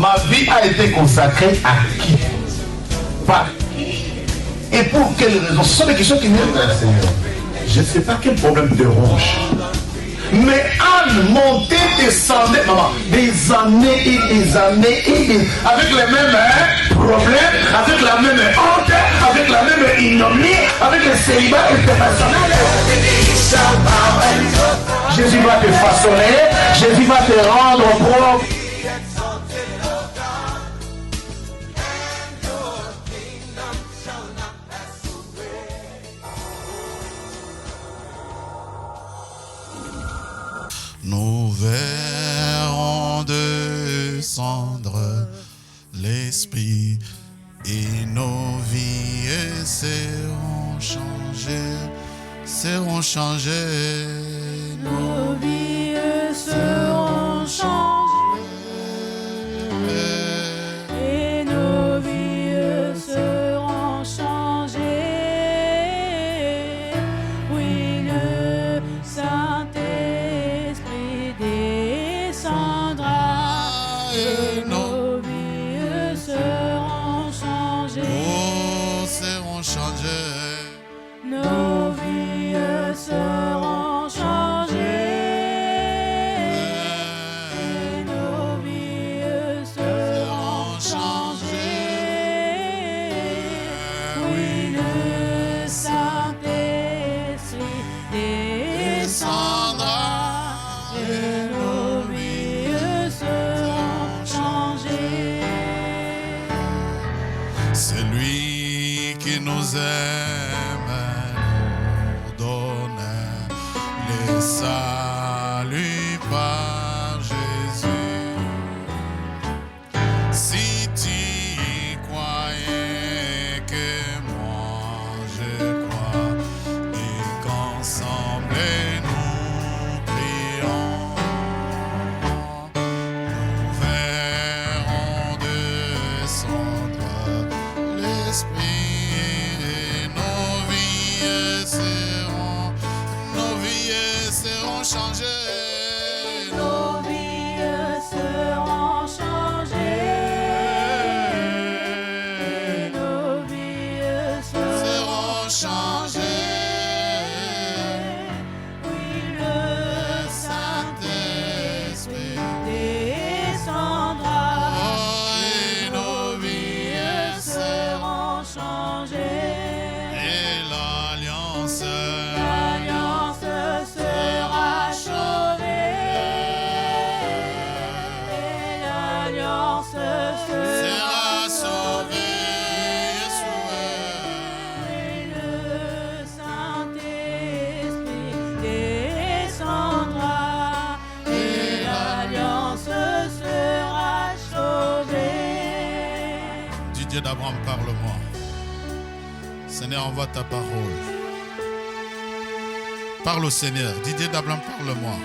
Ma vie a été consacrée à qui? Par qui? Et pour quelle raison? Ce sont des questions qui viennent vers le Seigneur. Je ne sais pas quel problème te ronge. Mais Anne montait, descendait, maman, des années et des années et des... avec les mêmes problèmes, avec la même honte, avec la même ignominie, avec les célibats internationaux. Jésus va te façonner, Jésus va te rendre propre. Nous verrons descendre l'Esprit et nos vies seront changées, seront changées. Nos vies seront changées et nos vies seront changées. Oui, le Saint-Esprit descendra et nos vies seront changées. Oh, seront changées. Nos vies seront changées. Et nos vies seront changées. Oui, le Saint-Esprit descendra. Et nos vies seront changées. C'est lui qui nous aime, nous donne le salut par Jésus. Si tu y croyais que moi je crois, et qu'ensemble nous prions, nous verrons descendre l'Esprit et nos vies seront changées. Nos vies seront changées. Nos vies seront changées. Oui, le Saint-Esprit descendra. Et nos vies Seront changées. et l'alliance L'alliance sera sauvée. Et l'alliance sera sauvée. Et le Saint-Esprit descendra. Et l'alliance sera sauvée. Du Dieu d'Abraham, parle-moi. Seigneur, envoie ta parole. Parle au Seigneur. Didier d'Abraham, parle-moi.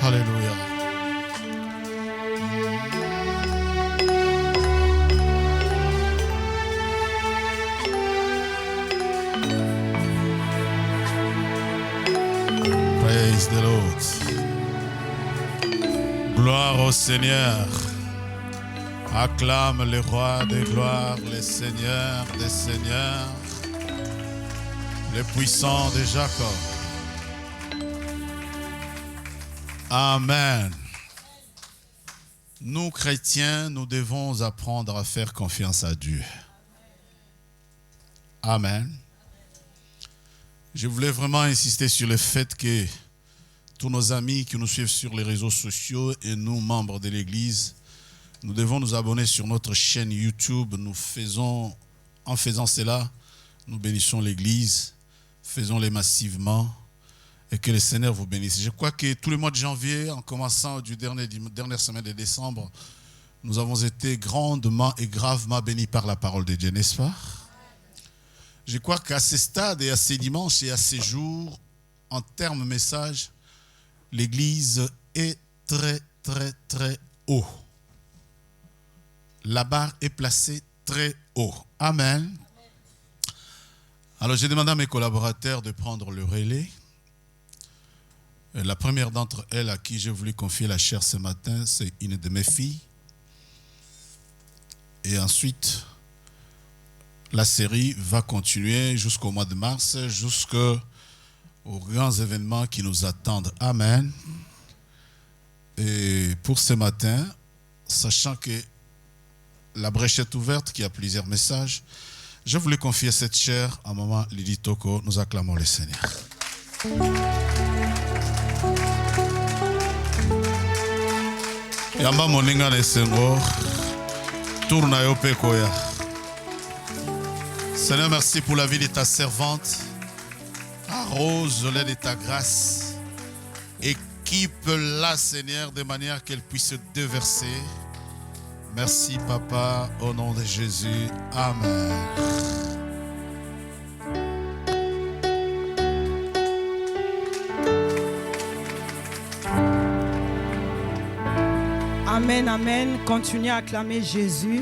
Alléluia. Praise the Lord. Gloire au Seigneur. Acclame le roi des gloires, le Seigneur des seigneurs, le puissant de Jacob. Amen. Nous, chrétiens, nous devons apprendre à faire confiance à Dieu. Amen. Je voulais vraiment insister sur le fait que tous nos amis qui nous suivent sur les réseaux sociaux et nous, membres de l'Église, nous devons nous abonner sur notre chaîne YouTube. En faisant cela, nous bénissons l'Église, faisons-le massivement et que le Seigneur vous bénisse. Je crois que tout le mois de janvier, en commençant du dernière semaine de décembre, nous avons été grandement et gravement bénis par la parole de Dieu, n'est-ce pas? Je crois qu'à ce stade et à ces dimanches et à ces jours, en termes message, l'Église est très, très, très haut. la barre est placée très haut. Amen. Alors, j'ai demandé à mes collaborateurs de prendre le relais. La première d'entre elles à qui j'ai voulu confier la chair ce matin, c'est une de mes filles. Et ensuite, la série va continuer jusqu'au mois de mars, jusqu'aux grands événements qui nous attendent. Amen. Et pour ce matin, sachant que la brèche est ouverte, qu'il y a plusieurs messages, je voulais confier cette chair à maman Lydie Toko. Nous acclamons le Seigneur. Yamba moninga na esengo tourna yo pe koya. Seigneur, merci pour la vie de ta servante. Arrose le lait de ta grâce. Équipe-la, Seigneur, de manière qu'elle puisse se déverser. Merci, Papa, au nom de Jésus. Amen. Amen, amen. Continuez à acclamer Jésus.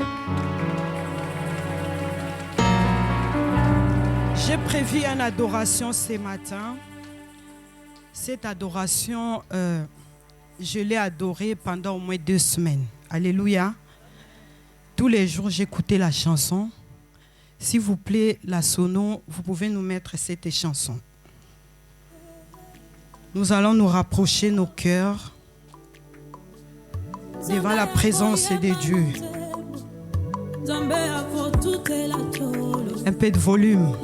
J'ai prévu une adoration ce matin. Cette adoration, je l'ai adorée pendant au moins 2 semaines. Alléluia. Tous les jours, j'écoutais la chanson. S'il vous plaît, la sono, vous pouvez nous mettre cette chanson. Nous allons nous rapprocher nos cœurs devant la présence de Dieu. Un peu de volume.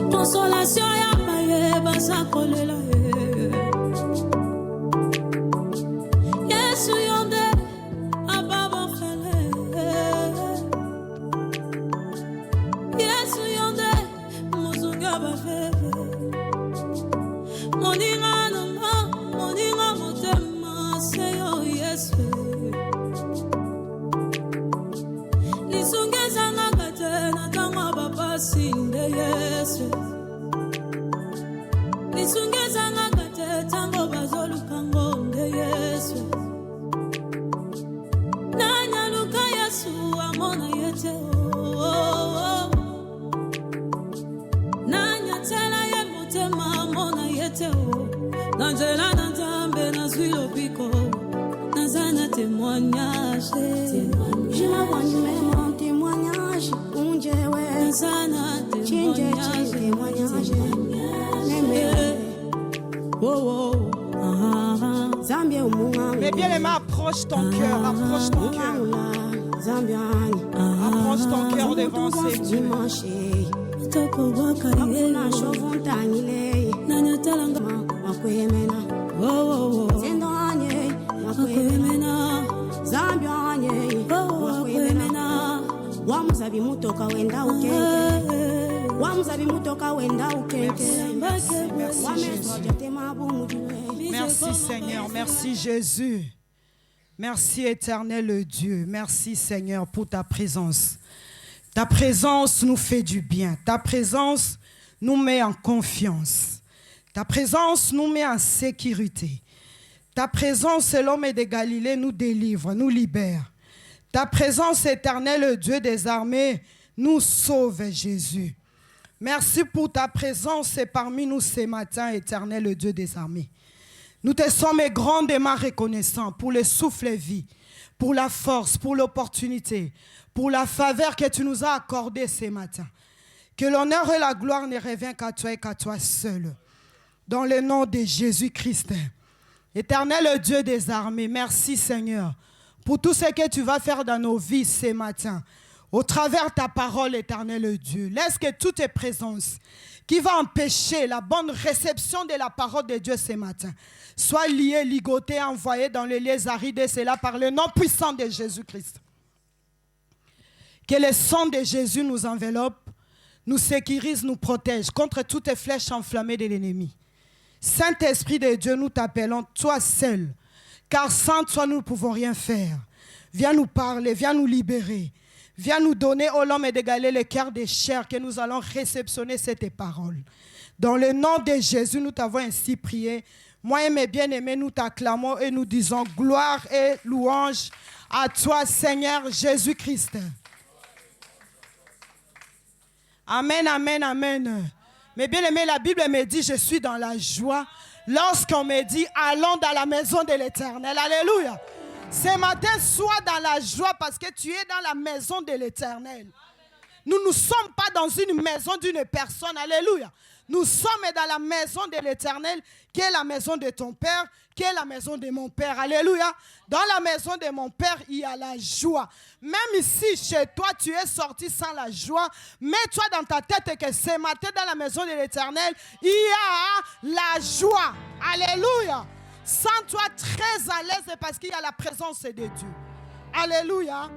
Consolation ya baye basakolela Yesu yonde ababa fele Yesu yonde muzunga bafebe Moninga nanga moninga motema seyo Yesu Nisungeza ngakate na tangwa baba sinde Yesu Nisungeza ngakate tango bazoluka ngonge Yesu Nanya luka Yesu amona yete Nanya tela ye motema amona yete Nanjela nantambe na zwilo piko Nazana témoignage Je m'abonne même en témoignage Unjewe Nazana témoignage Mais bien les mains, approche ton cœur, approche ton cœur. Approche ton cœur devant ses dieux. Merci Seigneur, merci Jésus. Merci éternel Dieu. Merci Seigneur pour ta présence. Ta présence nous fait du bien. Ta présence nous met en confiance. Ta présence nous met en sécurité. Ta présence, l'homme de Galilée, nous délivre, nous libère. Ta présence, éternel Dieu des armées, nous sauve, Jésus. Merci pour ta présence parmi nous ce matin, éternel Dieu des armées. Nous te sommes grandement reconnaissants pour le souffle vie, pour la force, pour l'opportunité, pour la faveur que tu nous as accordée ce matin. Que l'honneur et la gloire ne reviennent qu'à toi et qu'à toi seul. Dans le nom de Jésus-Christ. Éternel Dieu des armées, merci Seigneur pour tout ce que tu vas faire dans nos vies ce matin. Au travers ta parole, éternel Dieu, laisse que toute tes présences qui va empêcher la bonne réception de la parole de Dieu ce matin soit liée, ligotée, envoyée dans les lieux arides, et cela par le nom puissant de Jésus-Christ. Que le sang de Jésus nous enveloppe, nous sécurise, nous protège contre toutes les flèches enflammées de l'ennemi. Saint-Esprit de Dieu, nous t'appelons, toi seul, car sans toi, nous ne pouvons rien faire. Viens nous parler, viens nous libérer. Viens nous donner, ô l'homme, et d'égaler le cœur des chers, que nous allons réceptionner cette parole. Dans le nom de Jésus, nous t'avons ainsi prié. Moi et mes bien-aimés, nous t'acclamons et nous disons gloire et louange à toi, Seigneur Jésus-Christ. Amen, amen, amen. Mais bien aimé, la Bible me dit, je suis dans la joie lorsqu'on me dit, allons dans la maison de l'Éternel. Alléluia. Ce matin, sois dans la joie parce que tu es dans la maison de l'Éternel. Nous ne sommes pas dans une maison d'une personne. Alléluia. Nous sommes dans la maison de l'Éternel, qui est la maison de ton Père, qui est la maison de mon Père. Alléluia. Dans la maison de mon Père, il y a la joie. Même ici, chez toi, tu es sorti sans la joie. Mets-toi dans ta tête que ce matin, dans la maison de l'Éternel, il y a la joie. Alléluia. Sens-toi très à l'aise parce qu'il y a la présence de Dieu. Alléluia.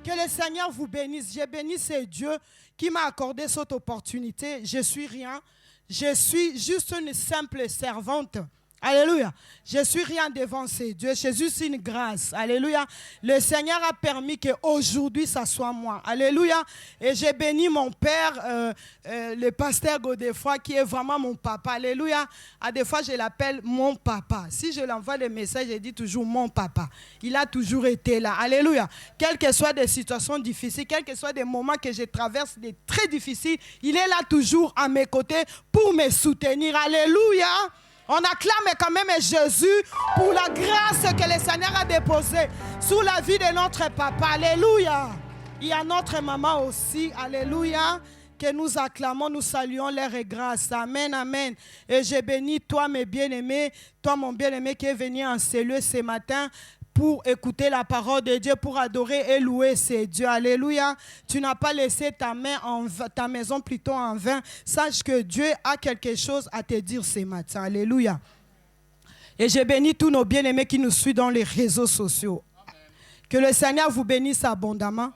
Que le Seigneur vous bénisse. Je bénis ce Dieu qui m'a accordé cette opportunité. Je suis rien. Je suis juste une simple servante. Alléluia. Je suis rien devant ces dieux. C'est juste une grâce. Alléluia. Le Seigneur a permis qu'aujourd'hui, ça soit moi. Alléluia. Et j'ai béni mon père, le pasteur Godefroy, qui est vraiment mon papa. Alléluia. À des fois, je l'appelle mon papa. Si je l'envoie des messages, je dis toujours mon papa. Il a toujours été là. Alléluia. Quelles que soient des situations difficiles, quels que soient des moments que je traverse, des très difficiles, il est là toujours à mes côtés pour me soutenir. Alléluia. On acclame quand même Jésus pour la grâce que le Seigneur a déposée sur la vie de notre papa. Alléluia. Il y a notre maman aussi. Alléluia. Que nous acclamons, nous saluons leur grâce. Amen, amen. Et je bénis toi, mes bien-aimés, toi, mon bien-aimé qui est venu en cellule ce matin pour écouter la parole de Dieu, pour adorer et louer ses dieux. Alléluia. Tu n'as pas laissé ta maison plutôt en vain. Sache que Dieu a quelque chose à te dire ce matin. Alléluia. Et je bénis tous nos bien-aimés qui nous suivent dans les réseaux sociaux. Que le Seigneur vous bénisse abondamment.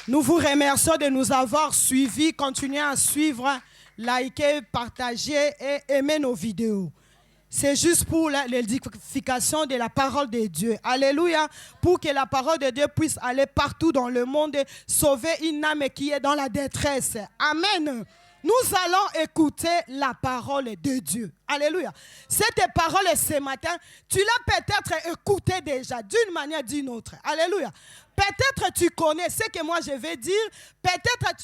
Nous vous remercions de nous avoir suivis. Continuez à suivre, liker, partager et aimer nos vidéos. C'est juste pour l'édification de la parole de Dieu. Alléluia. Pour que la parole de Dieu puisse aller partout dans le monde et sauver une âme qui est dans la détresse. Amen. Nous allons écouter la parole de Dieu. Alléluia. Cette parole ce matin, tu l'as peut-être écoutée déjà d'une manière ou d'une autre. Alléluia. Peut-être tu connais ce que moi je vais dire. Peut-être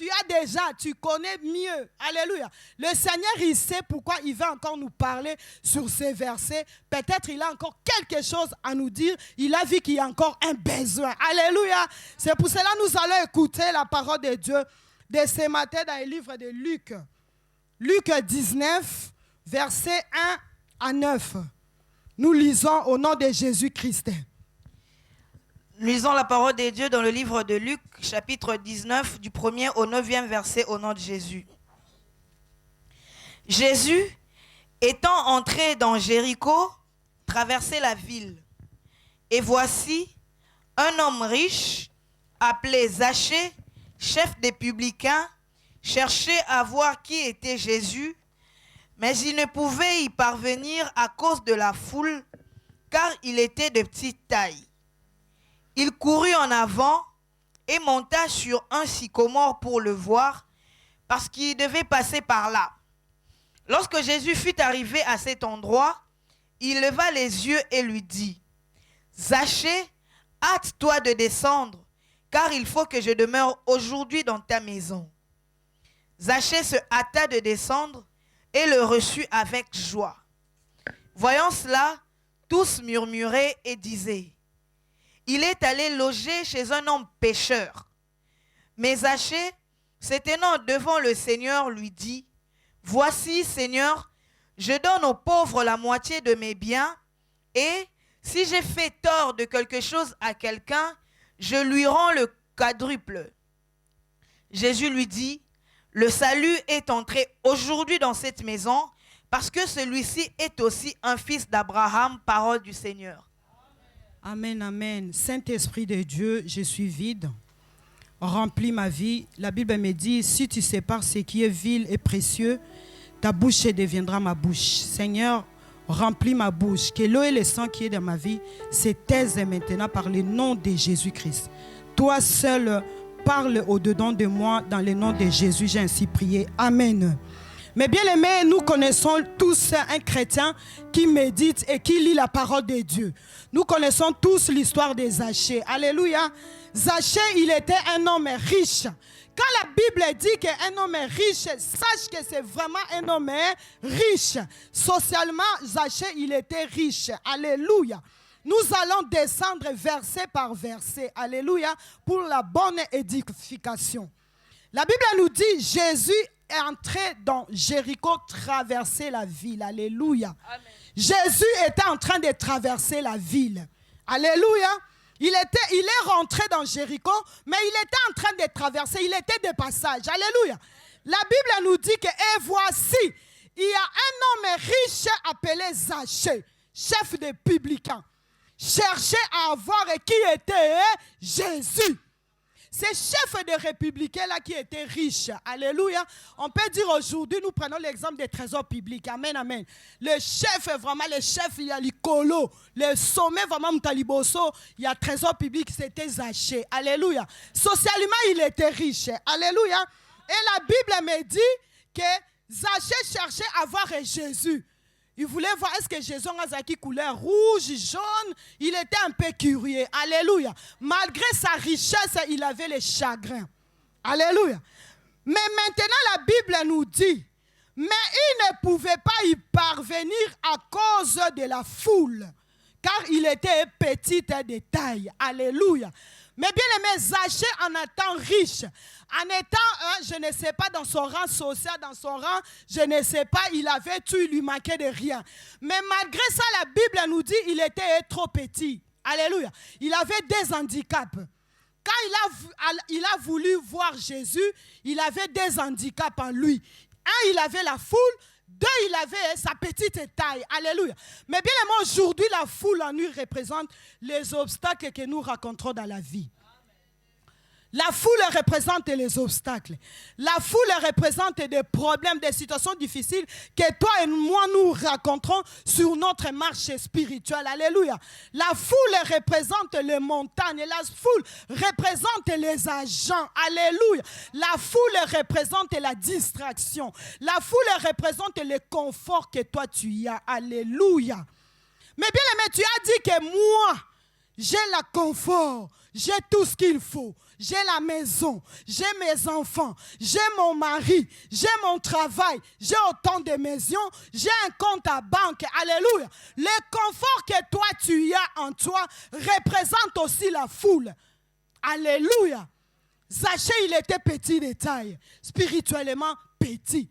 tu connais mieux. Alléluia. Le Seigneur, il sait pourquoi il va encore nous parler sur ces versets. Peut-être il a encore quelque chose à nous dire. Il a vu qu'il y a encore un besoin. Alléluia. C'est pour cela que nous allons écouter la parole de Dieu de ce matin dans le livre de Luc. Luc 19, versets 1 à 9. Nous lisons au nom de Jésus-Christ. Lisons la parole de Dieu dans le livre de Luc, chapitre 19, du 1er au 9e verset au nom de Jésus. Jésus, étant entré dans Jéricho, traversait la ville. Et voici, un homme riche, appelé Zachée, chef des publicains, cherchait à voir qui était Jésus, mais il ne pouvait y parvenir à cause de la foule, car il était de petite taille. Il courut en avant et monta sur un sycomore pour le voir, parce qu'il devait passer par là. Lorsque Jésus fut arrivé à cet endroit, il leva les yeux et lui dit, « Zachée, hâte-toi de descendre, car il faut que je demeure aujourd'hui dans ta maison. » Zachée se hâta de descendre et le reçut avec joie. Voyant cela, tous murmuraient et disaient, « Il est allé loger chez un homme pécheur. » Mais Zachée, se tenant devant le Seigneur, lui dit, « Voici, Seigneur, je donne aux pauvres la moitié de mes biens, et si j'ai fait tort de quelque chose à quelqu'un, je lui rends le quadruple. » Jésus lui dit, « Le salut est entré aujourd'hui dans cette maison, parce que celui-ci est aussi un fils d'Abraham, parole du Seigneur. » Amen, amen. Saint-Esprit de Dieu, je suis vide. Remplis ma vie. La Bible me dit, si tu sépares ce qui est vil et précieux, ta bouche deviendra ma bouche. Seigneur, remplis ma bouche. Que l'eau et le sang qui est dans ma vie se taisent maintenant par le nom de Jésus-Christ. Toi seul parle au-dedans de moi. Dans le nom de Jésus, j'ai ainsi prié. Amen. Mais bien aimés, nous connaissons tous un chrétien qui médite et qui lit la parole de Dieu. Nous connaissons tous l'histoire de Zachée. Alléluia. Zachée, il était un homme riche. Quand la Bible dit qu'un homme est riche, sache que c'est vraiment un homme riche. Socialement, Zachée, il était riche. Alléluia. Nous allons descendre verset par verset. Alléluia. Pour la bonne édification. La Bible nous dit, Jésus est entré dans Jéricho, traverser la ville. Alléluia. Amen. Jésus était en train de traverser la ville. Alléluia. Il est rentré dans Jéricho, mais il était en train de traverser. Il était de passage. Alléluia. La Bible nous dit que, et voici, il y a un homme riche appelé Zachée, chef des publicains. Cherchait à voir qui était Jésus. Ces chefs de républicains-là qui étaient riches, alléluia, on peut dire aujourd'hui, nous prenons l'exemple des trésors publics, amen, amen. Le chef, vraiment, le chef, il y a l'icolo, le sommet, vraiment, Mtaliboso, il y a trésor public, c'était Zachée, alléluia. Socialement, il était riche, alléluia. Et la Bible me dit que Zachée cherchait à voir Jésus. Il voulait voir est-ce que Jésus a qui couleur rouge, jaune. Il était un peu curieux. Alléluia. Malgré sa richesse, il avait les chagrins. Alléluia. Mais maintenant, la Bible nous dit, mais il ne pouvait pas y parvenir à cause de la foule, car il était petit de taille. Alléluia. Mais bien aimé, Zachée en étant riche, en étant, je ne sais pas, dans son rang social, dans son rang, je ne sais pas, il avait tout, il lui manquait de rien. Mais malgré ça, la Bible nous dit qu'il était trop petit. Alléluia. Il avait des handicaps. Quand il a voulu voir Jésus, il avait des handicaps en lui. Un, il avait la foule. Deux, il avait sa petite taille. Alléluia. Mais bien aimé, aujourd'hui, la foule en lui représente les obstacles que nous rencontrons dans la vie. La foule représente les obstacles. La foule représente des problèmes, des situations difficiles que toi et moi nous rencontrons sur notre marche spirituelle. Alléluia. La foule représente les montagnes. La foule représente les agents. Alléluia. La foule représente la distraction. La foule représente le confort que toi tu as. Alléluia. Mais bien aimé, tu as dit que moi, j'ai le confort. J'ai tout ce qu'il faut. J'ai la maison, j'ai mes enfants, j'ai mon mari, j'ai mon travail, j'ai autant de maisons, j'ai un compte à banque. Alléluia. Le confort que toi tu as en toi représente aussi la foule. Alléluia. Zachée, il était petit de taille, spirituellement petit,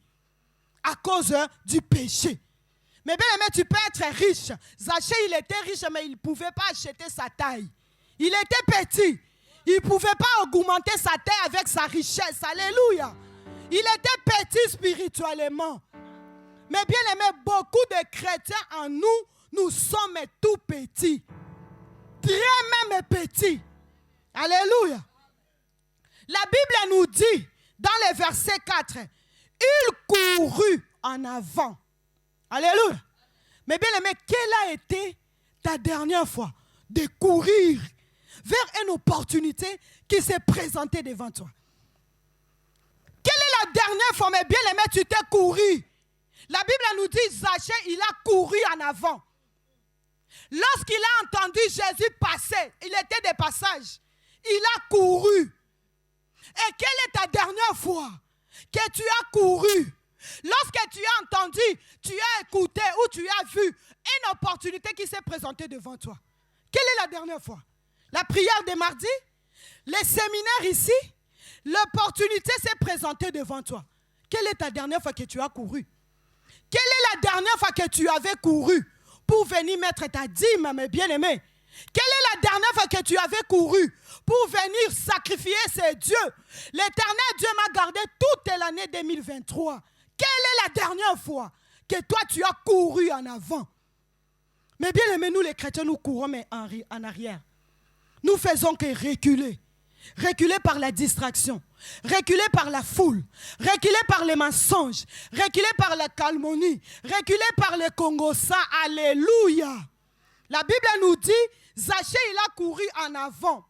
à cause du péché. Mais bien aimé, tu peux être riche. Zachée, il était riche, mais il ne pouvait pas acheter sa taille. Il était petit. Il ne pouvait pas augmenter sa taille avec sa richesse. Alléluia. Il était petit spirituellement. Mais bien aimé, beaucoup de chrétiens en nous, nous sommes tout petits. Très même petits. Alléluia. La Bible nous dit, dans le verset 4, il courut en avant. Alléluia. Mais bien aimé, quelle a été ta dernière fois de courir vers une opportunité qui s'est présentée devant toi? Quelle est la dernière fois, mais bien aimé, tu t'es couru? La Bible nous dit, Zachée, il a couru en avant. Lorsqu'il a entendu Jésus passer, il était de passage, il a couru. Et quelle est ta dernière fois que tu as couru? Lorsque tu as entendu, tu as écouté ou tu as vu une opportunité qui s'est présentée devant toi. Quelle est la dernière fois? La prière de mardi, les séminaires ici, l'opportunité s'est présentée devant toi. Quelle est ta dernière fois que tu as couru? Quelle est la dernière fois que tu avais couru pour venir mettre ta dîme, mes bien-aimés? Quelle est la dernière fois que tu avais couru pour venir sacrifier ces dieux? L'Éternel Dieu m'a gardé toute l'année 2023. Quelle est la dernière fois que toi tu as couru en avant? Mais bien aimés, nous les chrétiens, nous courons mais en arrière. Nous faisons que reculer. Reculer par la distraction. Reculer par la foule. Reculer par les mensonges. Reculer par la calomnie. Reculer par le congossa. Alléluia. La Bible nous dit, Zachée, il a couru en avant.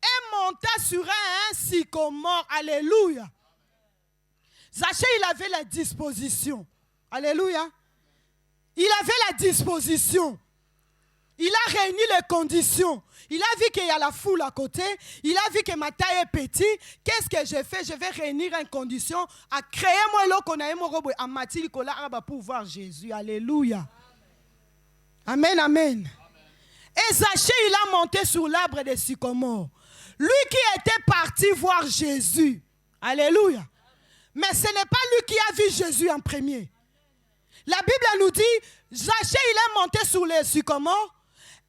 et monta sur un sycomore. Alléluia. Zachée, il avait la disposition. Alléluia. Il avait la disposition. Il a réuni les conditions. Il a vu qu'il y a la foule à côté. Il a vu que ma taille est petite. Qu'est-ce que j'ai fait? Je vais réunir une condition à créer moi l'eau qu'on a aimé à Mathilde pour voir Jésus. Alléluia. Amen, amen. Et Zachée, il a monté sur l'arbre de sycomore. Lui qui était parti voir Jésus. Alléluia. Mais ce n'est pas lui qui a vu Jésus en premier. La Bible nous dit, Zachée, il est monté sur le sycomore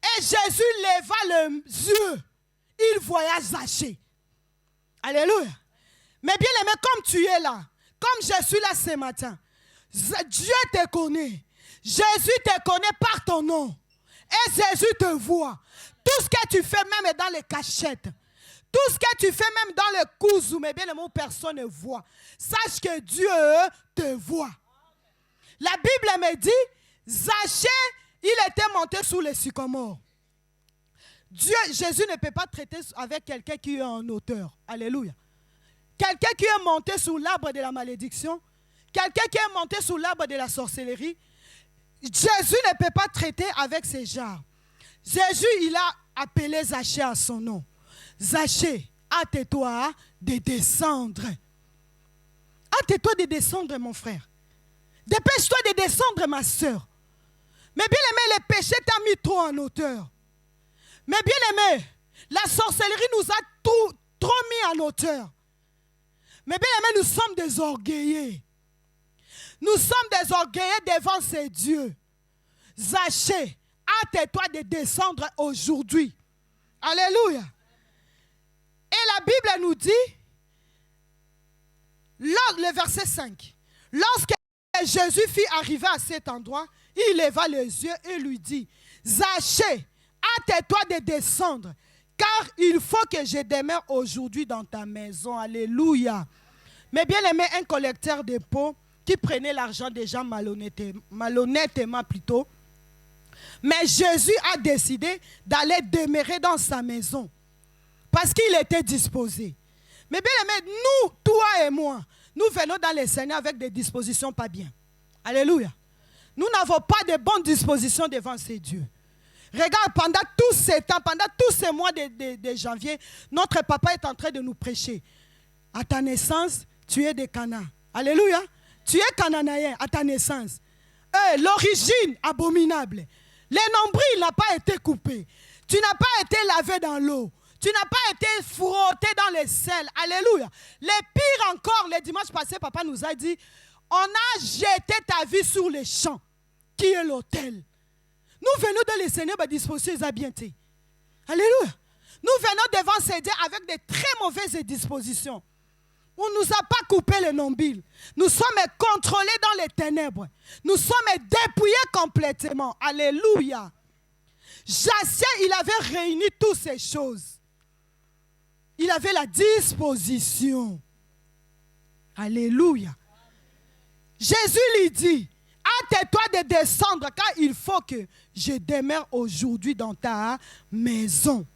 et Jésus leva les yeux. Il voyait Zachée. Alléluia. Mais bien aimé, comme tu es là, comme je suis là ce matin, Dieu te connaît. Jésus te connaît par ton nom. Et Jésus te voit. Tout ce que tu fais, même dans les cachettes. Tout ce que tu fais, même dans les cousous, mais bien aimé, personne ne voit. Sache que Dieu te voit. La Bible me dit, Zachée, il était monté sous le sycomore. Jésus ne peut pas traiter avec quelqu'un qui est en hauteur. Alléluia. Quelqu'un qui est monté sous l'arbre de la malédiction, quelqu'un qui est monté sous l'arbre de la sorcellerie, Jésus ne peut pas traiter avec ces gens. Jésus, il a appelé Zachée à son nom. Zachée, hâte-toi de descendre. Hâte-toi de descendre, mon frère. Dépêche-toi de descendre, ma soeur. Mais bien aimé, le péché t'a mis trop en hauteur. Mais bien aimé, la sorcellerie nous a trop mis en hauteur. Mais bien aimé, nous sommes des orgueillés. Nous sommes des orgueillés devant ces dieux. Zachée, hâte-toi de descendre aujourd'hui. Alléluia. Et la Bible nous dit, le verset 5, lorsque Jésus fit arriver à cet endroit, il leva les yeux et lui dit, Zachée, hâte-toi de descendre, car il faut que je demeure aujourd'hui dans ta maison. Alléluia. Mais bien aimé, un collecteur de pots qui prenait l'argent des gens malhonnêtement plutôt. Mais Jésus a décidé d'aller demeurer dans sa maison parce qu'il était disposé. Mais bien aimé, nous, toi et moi, nous venons dans le Seigneur avec des dispositions pas bien. Alléluia. Nous n'avons pas de bonnes dispositions devant ces dieux. Regarde, pendant tous ces temps, pendant tous ces mois de janvier, notre papa est en train de nous prêcher. À ta naissance, tu es de Cana. Alléluia. Tu es cananéen à ta naissance. L'origine abominable. Le nombril n'a pas été coupé. Tu n'as pas été lavé dans l'eau. Tu n'as pas été frotté dans le sel. Alléluia. Le pire encore, le dimanche passé, papa nous a dit, on a jeté ta vie sur les champs, qui est l'autel. Nous venons de le Seigneur disposer les habiletés. Alléluia. Nous venons devant ces dieux avec de très mauvaises dispositions. On ne nous a pas coupé le nombril. Nous sommes contrôlés dans les ténèbres. Nous sommes dépouillés complètement. Alléluia. Zachée, il avait réuni toutes ces choses. Il avait la disposition. Alléluia. Jésus lui dit, hâte-toi de descendre car il faut que je demeure aujourd'hui dans ta maison.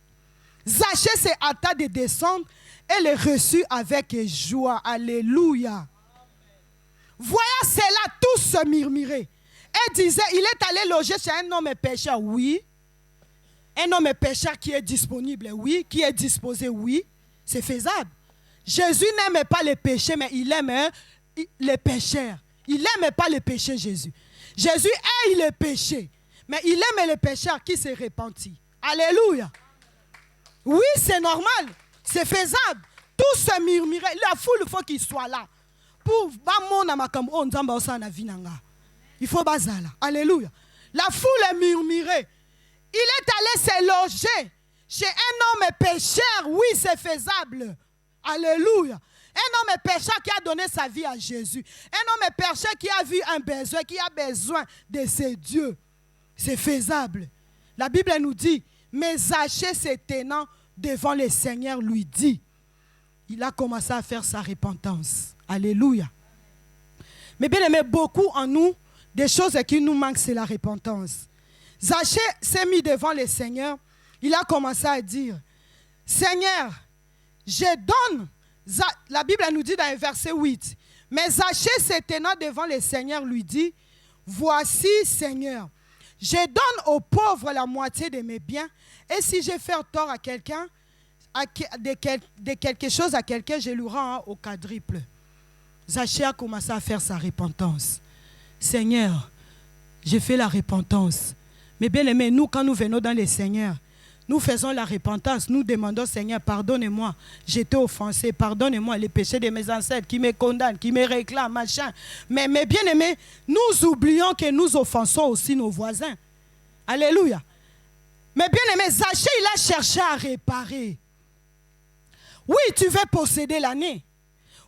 Zachée s'est hâta de descendre et le reçut avec joie. Alléluia. Voyant cela, tous se murmuraient et disaient, il est allé loger chez un homme pécheur. Oui. Un homme pécheur qui est disponible. Oui. Qui est disposé. Oui. C'est faisable. Jésus n'aime pas les péchés, mais il aime les pécheurs. Il n'aime pas le péché, Jésus. Jésus aime le péché, mais il aime les pécheurs qui se repentent. Alléluia. Oui, c'est normal. C'est faisable. Tous se murmuraient. La foule, il faut qu'il soit là. Pour il faut bazala. Alléluia. La foule murmurait. Il est allé se loger chez un homme pécheur. Oui, c'est faisable. Alléluia. Un homme pécheur qui a donné sa vie à Jésus. Un homme pécheur qui a vu un besoin, qui a besoin de ses dieux. C'est faisable. La Bible nous dit, mais Zachée se tenant devant le Seigneur lui dit, il a commencé à faire sa repentance. Alléluia. Mais bien aimé, beaucoup en nous, des choses qui nous manquent, c'est la repentance. Zachée s'est mis devant le Seigneur. Il a commencé à dire, Seigneur, je donne, la Bible nous dit dans le verset 8, mais Zachée se tenant devant le Seigneur lui dit, voici Seigneur, je donne aux pauvres la moitié de mes biens, et si je fais tort à quelqu'un, de quelque chose à quelqu'un, je lui rends au quadruple. Zachée a commencé à faire sa repentance. Seigneur, j'ai fait la repentance. Mais bien aimé, nous, quand nous venons dans le Seigneur, nous faisons la repentance, nous demandons, Seigneur, pardonne-moi, j'étais offensé, pardonne-moi les péchés de mes ancêtres qui me condamnent, qui me réclament, machin. Mais bien aimé, nous oublions que nous offensons aussi nos voisins. Alléluia. Mais bien aimé, Zachée, il a cherché à réparer. Oui, tu veux posséder l'année.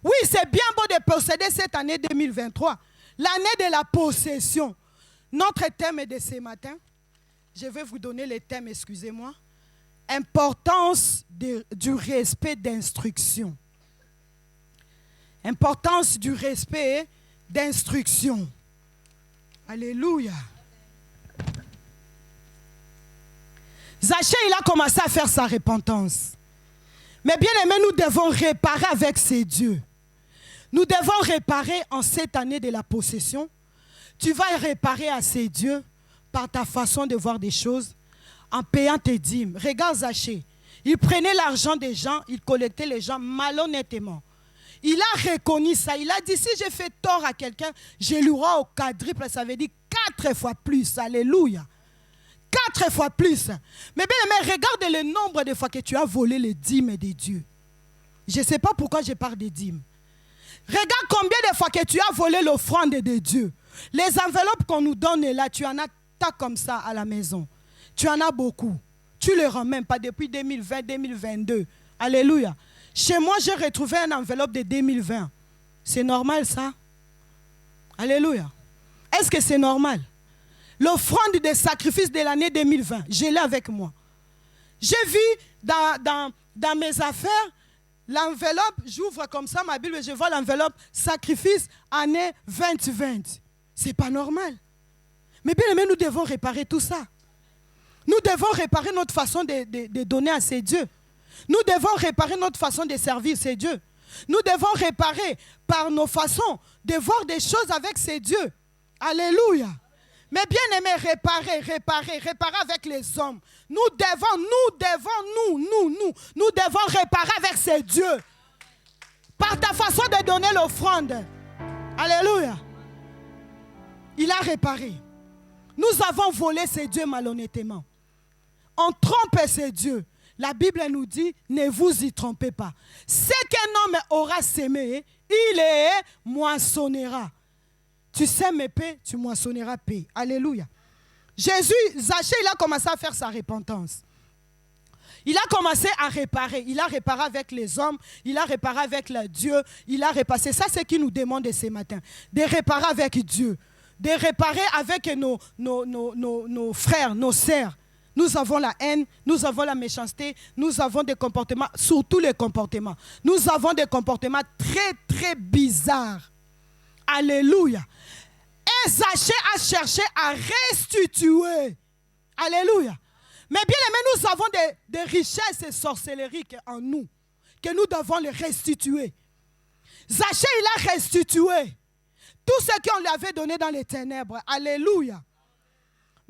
Oui, c'est bien beau de posséder cette année 2023. L'année de la possession. Notre thème est de ce matin. Je vais vous donner le thème, excusez-moi. Importance du respect d'instruction. Importance du respect d'instruction. Alléluia. Zachée, il a commencé à faire sa repentance. Mais bien aimé, nous devons réparer avec ces dieux. Nous devons réparer en cette année de la possession. Tu vas réparer à ces dieux par ta façon de voir des choses, en payant tes dîmes. Regarde Zachée. Il prenait l'argent des gens, il collectait les gens malhonnêtement. Il a reconnu ça. Il a dit, si j'ai fait tort à quelqu'un, je lui rends au quadruple. Ça veut dire 4 fois plus. Alléluia. 4 fois plus. Mais bien, regarde le nombre de fois que tu as volé les dîmes des dieux. Je ne sais pas pourquoi je parle des dîmes. Regarde combien de fois que tu as volé l'offrande des dieux. Les enveloppes qu'on nous donne là, tu en as tas comme ça à la maison. Tu en as beaucoup. Tu ne les rends même pas depuis 2020, 2022. Alléluia. Chez moi, j'ai retrouvé une enveloppe de 2020. C'est normal ça? Alléluia. Est-ce que c'est normal? L'offrande des sacrifices de l'année 2020, je l'ai avec moi. J'ai vu dans mes affaires, l'enveloppe, j'ouvre comme ça ma Bible et je vois l'enveloppe sacrifice année 2020. C'est pas normal. Mais bien aimé, nous devons réparer tout ça. Nous devons réparer notre façon de donner à ces dieux. Nous devons réparer notre façon de servir ces dieux. Nous devons réparer par nos façons de voir des choses avec ces dieux. Alléluia. Mais bien aimé, réparer avec les hommes. Nous devons réparer avec ces dieux. Par ta façon de donner l'offrande. Alléluia. Il a réparé. Nous avons volé ces dieux malhonnêtement. On trompe ces dieux. La Bible nous dit, ne vous y trompez pas. Ce qu'un homme aura sémé, il les moissonnera. Tu sèmes paix, tu moissonneras paix. Alléluia. Zachée, il a commencé à faire sa repentance. Il a commencé à réparer. Il a réparé avec les hommes. Il a réparé avec le Dieu. Il a réparé. C'est ça ce qu'il nous demande ce matin. De réparer avec Dieu. De réparer avec nos frères, nos sœurs. Nous avons la haine, nous avons la méchanceté, nous avons des comportements, surtout les comportements. Nous avons des comportements très, très bizarres. Alléluia. Et Zachée a cherché à restituer. Alléluia. Mais bien aimé, nous avons des richesses et sorcelleries en nous, que nous devons les restituer. Zachée, il a restitué tout ce qu'on lui avait donné dans les ténèbres. Alléluia.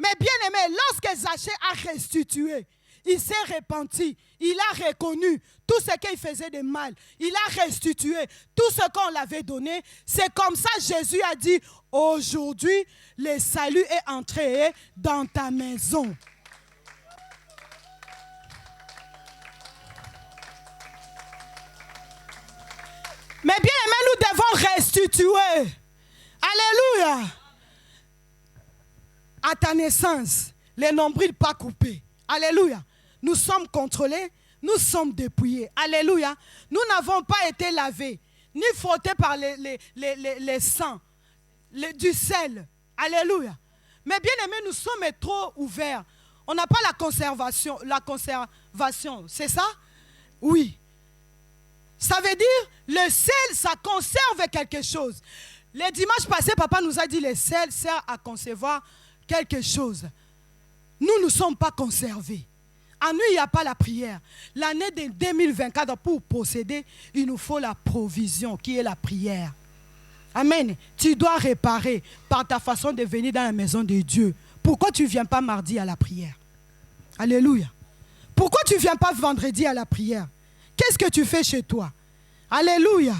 Mais bien aimé, lorsque Zachée a restitué, il s'est repenti, il a reconnu tout ce qu'il faisait de mal. Il a restitué tout ce qu'on l'avait donné. C'est comme ça que Jésus a dit, aujourd'hui, le salut est entré dans ta maison. Mais bien aimé, nous devons restituer. Alléluia. À ta naissance, les nombrils pas coupés. Alléluia. Nous sommes contrôlés, nous sommes dépouillés. Alléluia. Nous n'avons pas été lavés, ni frottés par les sangs, du sel. Alléluia. Mais bien aimé, nous sommes trop ouverts. On n'a pas la conservation, c'est ça? Oui. Ça veut dire, le sel, ça conserve quelque chose. Le dimanche passé, papa nous a dit, le sel sert à conserver quelque chose. Nous ne sommes pas conservés. En nous, il n'y a pas la prière. L'année de 2024, pour posséder, il nous faut la provision qui est la prière. Amen. Tu dois réparer par ta façon de venir dans la maison de Dieu. Pourquoi tu ne viens pas mardi à la prière? Alléluia. Pourquoi tu ne viens pas vendredi à la prière? Qu'est-ce que tu fais chez toi? Alléluia.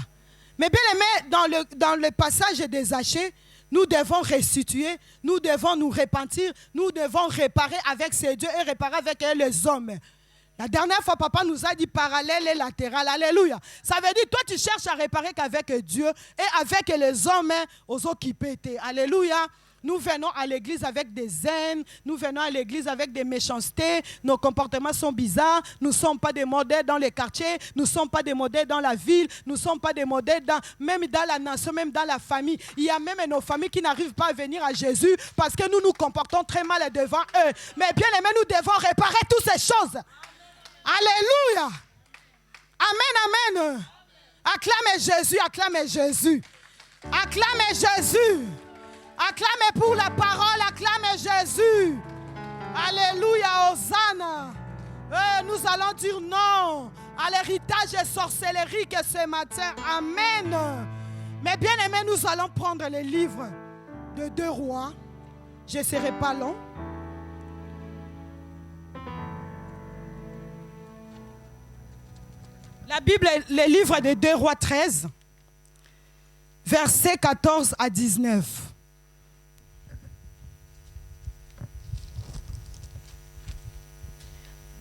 Mais bien aimé, dans le passage des Zachée, nous devons restituer, nous devons nous repentir, nous devons réparer avec ces dieux et réparer avec les hommes. La dernière fois, papa nous a dit parallèle et latéral. Alléluia. Ça veut dire, toi, tu cherches à réparer qu'avec Dieu et avec les hommes aux occupés. Alléluia. Nous venons à l'église avec des haines, nous venons à l'église avec des méchancetés, nos comportements sont bizarres, nous ne sommes pas des modèles dans les quartiers, nous ne sommes pas des modèles dans la ville, nous ne sommes pas des modèles même dans la nation, même dans la famille. Il y a même nos familles qui n'arrivent pas à venir à Jésus parce que nous nous comportons très mal devant eux. Mais bien aimé, nous devons réparer toutes ces choses. Alléluia. Amen, amen. Acclamez Jésus, acclamez Jésus. Acclamez Jésus. Acclamez pour la parole, acclamez Jésus. Alléluia, Hosanna. Nous allons dire non à l'héritage et sorcellerie que ce matin. Amen. Mais bien aimé, nous allons prendre le livre de 2 Rois. Je ne serai pas long. La Bible, le livre de 2 Rois 13, versets 14 à 19.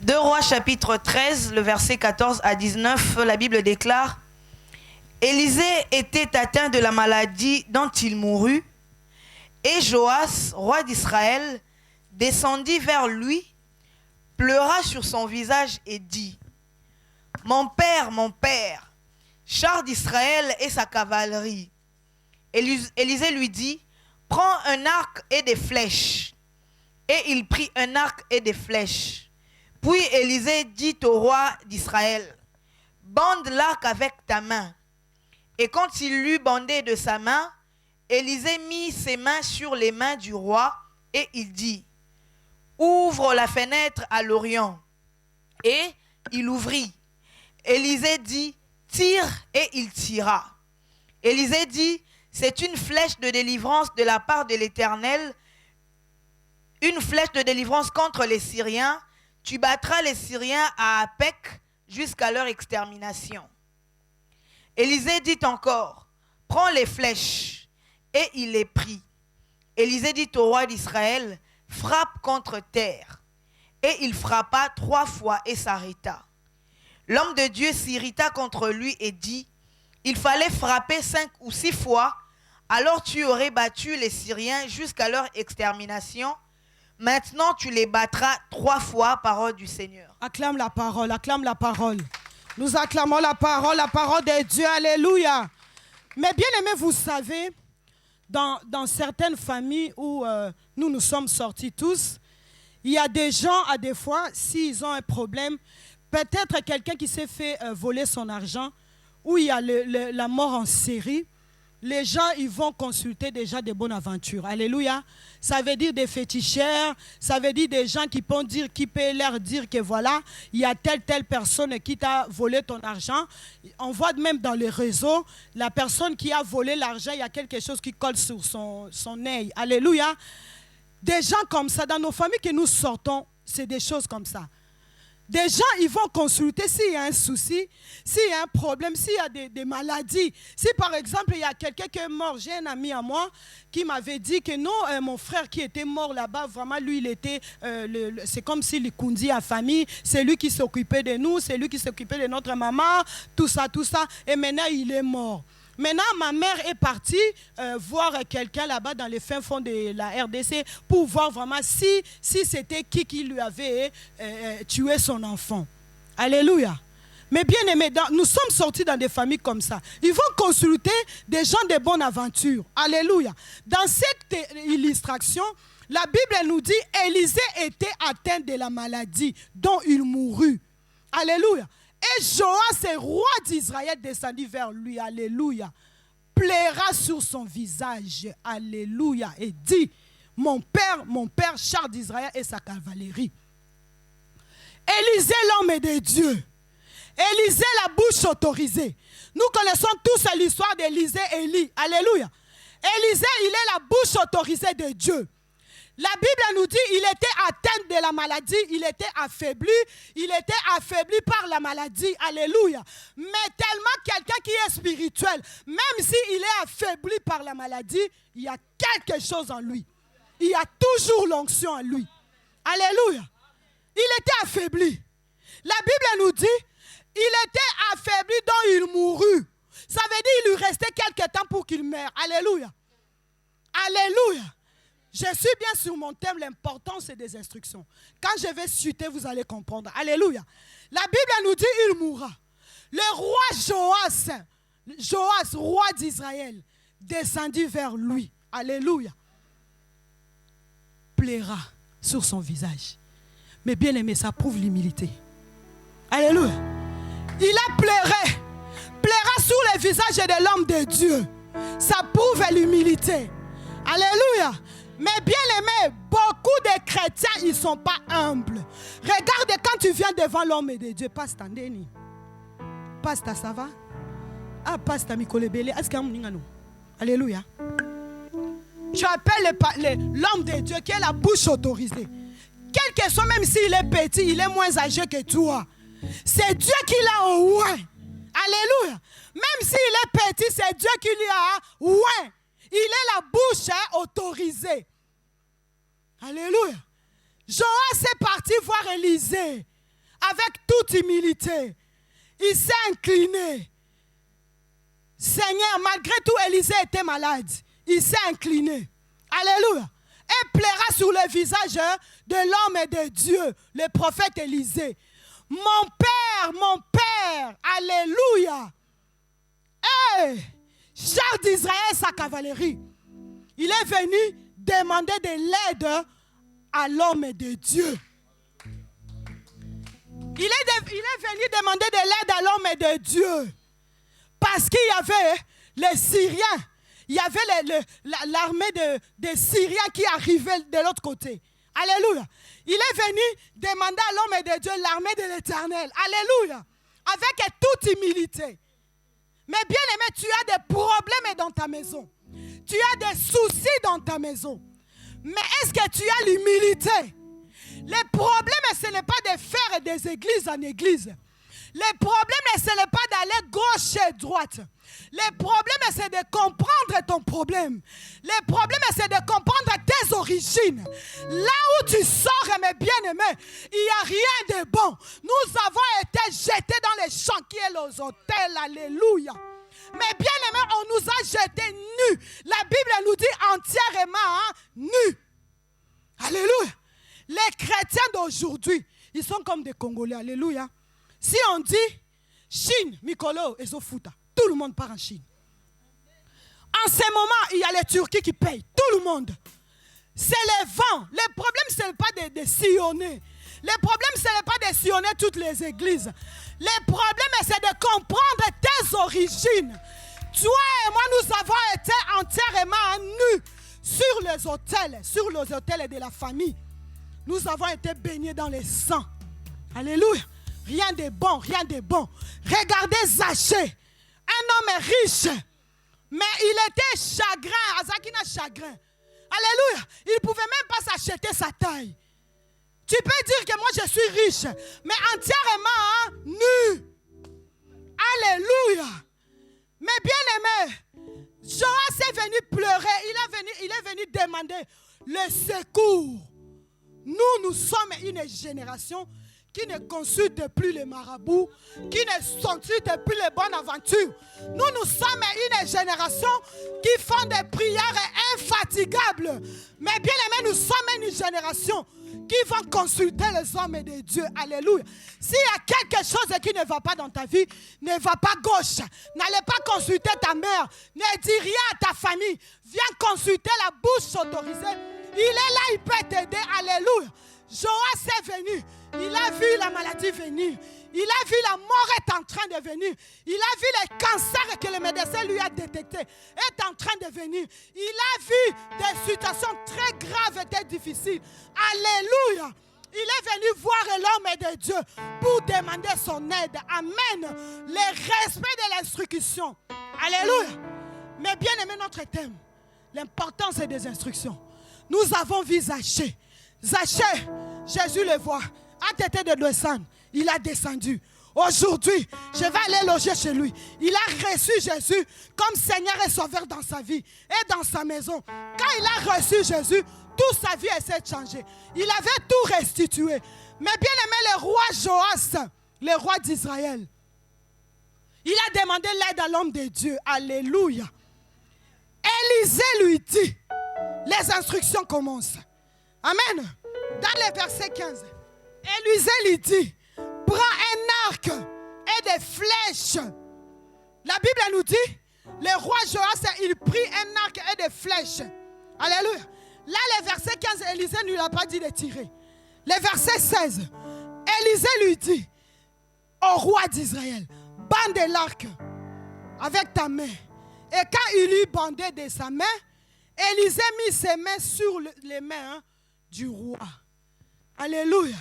Deux Rois chapitre 13, le verset 14 à 19, la Bible déclare: Élisée était atteint de la maladie dont il mourut, et Joas, roi d'Israël, descendit vers lui, pleura sur son visage et dit: mon père, char d'Israël et sa cavalerie. Élisée lui dit: prends un arc et des flèches. Et il prit un arc et des flèches. Puis Élisée dit au roi d'Israël: bande l'arc avec ta main. Et quand il l'eut bandé de sa main, Élisée mit ses mains sur les mains du roi et il dit: ouvre la fenêtre à l'Orient. Et il ouvrit. Élisée dit: tire, et il tira. Élisée dit: c'est une flèche de délivrance de la part de l'Éternel, une flèche de délivrance contre les Syriens. Tu battras les Syriens à Apec jusqu'à leur extermination. Élisée dit encore: prends les flèches. Et il les prit. Élisée dit au roi d'Israël: frappe contre terre. Et il frappa 3 fois et s'arrêta. L'homme de Dieu s'irrita contre lui et dit: il fallait frapper 5 ou 6 fois, alors tu aurais battu les Syriens jusqu'à leur extermination. Maintenant tu les battras 3 fois, parole du Seigneur. Acclame la parole, acclame la parole. Nous acclamons la parole de Dieu, alléluia. Mais bien aimé, vous savez, dans certaines familles où nous sommes sortis tous, il y a des gens, à des fois, s'ils ont un problème, peut-être quelqu'un qui s'est fait voler son argent, où il y a la mort en série, les gens, ils vont consulter déjà des bonnes aventures. Alléluia. Ça veut dire des féticheurs, ça veut dire des gens qui peuvent leur dire que voilà, il y a telle personne qui t'a volé ton argent. On voit même dans les réseaux, la personne qui a volé l'argent, il y a quelque chose qui colle sur son œil. Alléluia. Des gens comme ça, dans nos familles que nous sortons, c'est des choses comme ça. Des gens, ils vont consulter s'il y a un souci, s'il y a un problème, s'il y a des maladies. Si par exemple, il y a quelqu'un qui est mort, j'ai un ami à moi qui m'avait dit que non, mon frère qui était mort là-bas, vraiment lui, il était, c'est comme s'il conduisait à famille, c'est lui qui s'occupait de nous, c'est lui qui s'occupait de notre maman, tout ça, et maintenant il est mort. Maintenant, ma mère est partie voir quelqu'un là-bas dans les fins fonds de la RDC pour voir vraiment si c'était qui lui avait tué son enfant. Alléluia. Mais bien aimé, nous sommes sortis dans des familles comme ça. Ils vont consulter des gens de bonne aventure. Alléluia. Dans cette illustration, la Bible nous dit Élisée était atteint de la maladie dont il mourut. Alléluia. Et Joas, roi d'Israël, descendit vers lui, alléluia, plaira sur son visage, alléluia, et dit: mon père, char d'Israël et sa cavalerie. Élisée, l'homme de Dieu. Élisée, la bouche autorisée. Nous connaissons tous l'histoire d'Élisée et Élie. Alléluia. Élisée, il est la bouche autorisée de Dieu. La Bible nous dit qu'il était atteint de la maladie, il était affaibli par la maladie. Alléluia. Mais tellement quelqu'un qui est spirituel, même s'il est affaibli par la maladie, il y a quelque chose en lui. Il y a toujours l'onction en lui. Alléluia. Il était affaibli. La Bible nous dit, il était affaibli dont il mourut. Ça veut dire qu'il lui restait quelque temps pour qu'il meure. Alléluia. Alléluia. Je suis bien sur mon thème, l'importance des instructions. Quand je vais chuter, vous allez comprendre. Alléluia. La Bible nous dit il mourra. Le roi Joas, roi d'Israël, descendit vers lui. Alléluia. Plaira sur son visage. Mais bien aimé, ça prouve l'humilité. Alléluia. Il a pleuré. Plaira sur le visage de l'homme de Dieu. Ça prouve l'humilité. Alléluia. Mais bien aimé, beaucoup de chrétiens, ils ne sont pas humbles. Regarde quand tu viens devant l'homme de Dieu. Pasteur Ndeni. Pasteur, ça va? Ah, Pasteur Mikolebele. Est-ce qu'il y a un Alléluia. Tu appelles l'homme de Dieu qui est la bouche autorisée. Quel que soit, même s'il est petit, il est moins âgé que toi. C'est Dieu qui l'a au loin. Alléluia. Même s'il est petit, c'est Dieu qui lui a loin. Il est la bouche autorisée. Alléluia. Joas est parti voir Élisée avec toute humilité. Il s'est incliné. Seigneur, malgré tout, Élisée était malade. Il s'est incliné. Alléluia. Et plaira sur le visage de l'homme et de Dieu, le prophète Élisée. Mon Père, alléluia. Hey, char d'Israël, sa cavalerie. Il est venu demander de l'aide à l'homme de Dieu. Il est venu demander de l'aide à l'homme de Dieu. Parce qu'il y avait les Syriens. Il y avait l'armée des Syriens qui arrivait de l'autre côté. Alléluia. Il est venu demander à l'homme de Dieu l'armée de l'Éternel. Alléluia. Avec toute humilité. Mais bien aimé, tu as des problèmes dans ta maison. Tu as des soucis dans ta maison. Mais est-ce que tu as l'humilité? Le problème, ce n'est pas de faire des églises en église. Le problème, ce n'est pas d'aller gauche et droite. Le problème, c'est de comprendre ton problème. Le problème, c'est de comprendre tes origines. Là où tu sors, mes bien-aimés, il n'y a rien de bon. Nous avons été jetés dans les champs qui est les hôtels. Alléluia. Mais bien-aimés, on nous a jetés nus. La Bible nous dit entièrement nus. Alléluia. Les chrétiens d'aujourd'hui, ils sont comme des Congolais. Alléluia. Si on dit Chine, Mikolo et Zofuta, tout le monde part en Chine. En ce moment, il y a les Turcs qui payent. Tout le monde. C'est les vents. Le problème, ce n'est pas de sillonner. Le problème, ce n'est pas de sillonner toutes les églises. Le problème, c'est de comprendre tes origines. Toi et moi, nous avons été entièrement nus sur les autels de la famille. Nous avons été baignés dans le sang. Alléluia. Rien de bon, rien de bon. Regardez Zachée, un homme riche, mais il était chagrin, Azakina chagrin. Alléluia. Il ne pouvait même pas s'acheter sa taille. Tu peux dire que moi je suis riche, mais entièrement nu. Alléluia. Mais bien aimé, Joas est venu pleurer, il est venu demander le secours. Nous sommes une génération qui ne consulte plus les marabouts, qui ne consulte plus les bonnes aventures. Nous sommes une génération qui font des prières infatigables. Mais bien aimé, nous sommes une génération qui vont consulter les hommes de Dieu. Alléluia. S'il y a quelque chose qui ne va pas dans ta vie, ne va pas gauche. N'allez pas consulter ta mère. Ne dis rien à ta famille. Viens consulter la bouche autorisée. Il est là, il peut t'aider. Alléluia. Joas est venu. Il a vu la maladie venir. Il a vu la mort est en train de venir. Il a vu le cancer que le médecin lui a détecté est en train de venir. Il a vu des situations très graves et très difficiles. Alléluia. Il est venu voir l'homme de Dieu pour demander son aide. Amen. Le respect de l'instruction. Alléluia. Mais bien aimé notre thème, l'importance des instructions. Nous avons vu Zachée. Zachée, Jésus le voit. A tenté de descendre. Il a descendu. Aujourd'hui, je vais aller loger chez lui. Il a reçu Jésus comme Seigneur et Sauveur dans sa vie et dans sa maison. Quand il a reçu Jésus, toute sa vie s'est changée. Il avait tout restitué. Mais bien aimé le roi Joas, le roi d'Israël, il a demandé l'aide à l'homme de Dieu. Alléluia. Élisée lui dit, les instructions commencent. Amen. Dans le verset 15, Élisée lui dit, prends un arc et des flèches. La Bible nous dit, le roi Joas, il prit un arc et des flèches. Alléluia. Là, le verset 15, Élisée ne lui a pas dit de tirer. Le verset 16, Élisée lui dit, au roi d'Israël, bande l'arc avec ta main. Et quand il lui bandait de sa main, Élisée mit ses mains sur les mains du roi. Alléluia.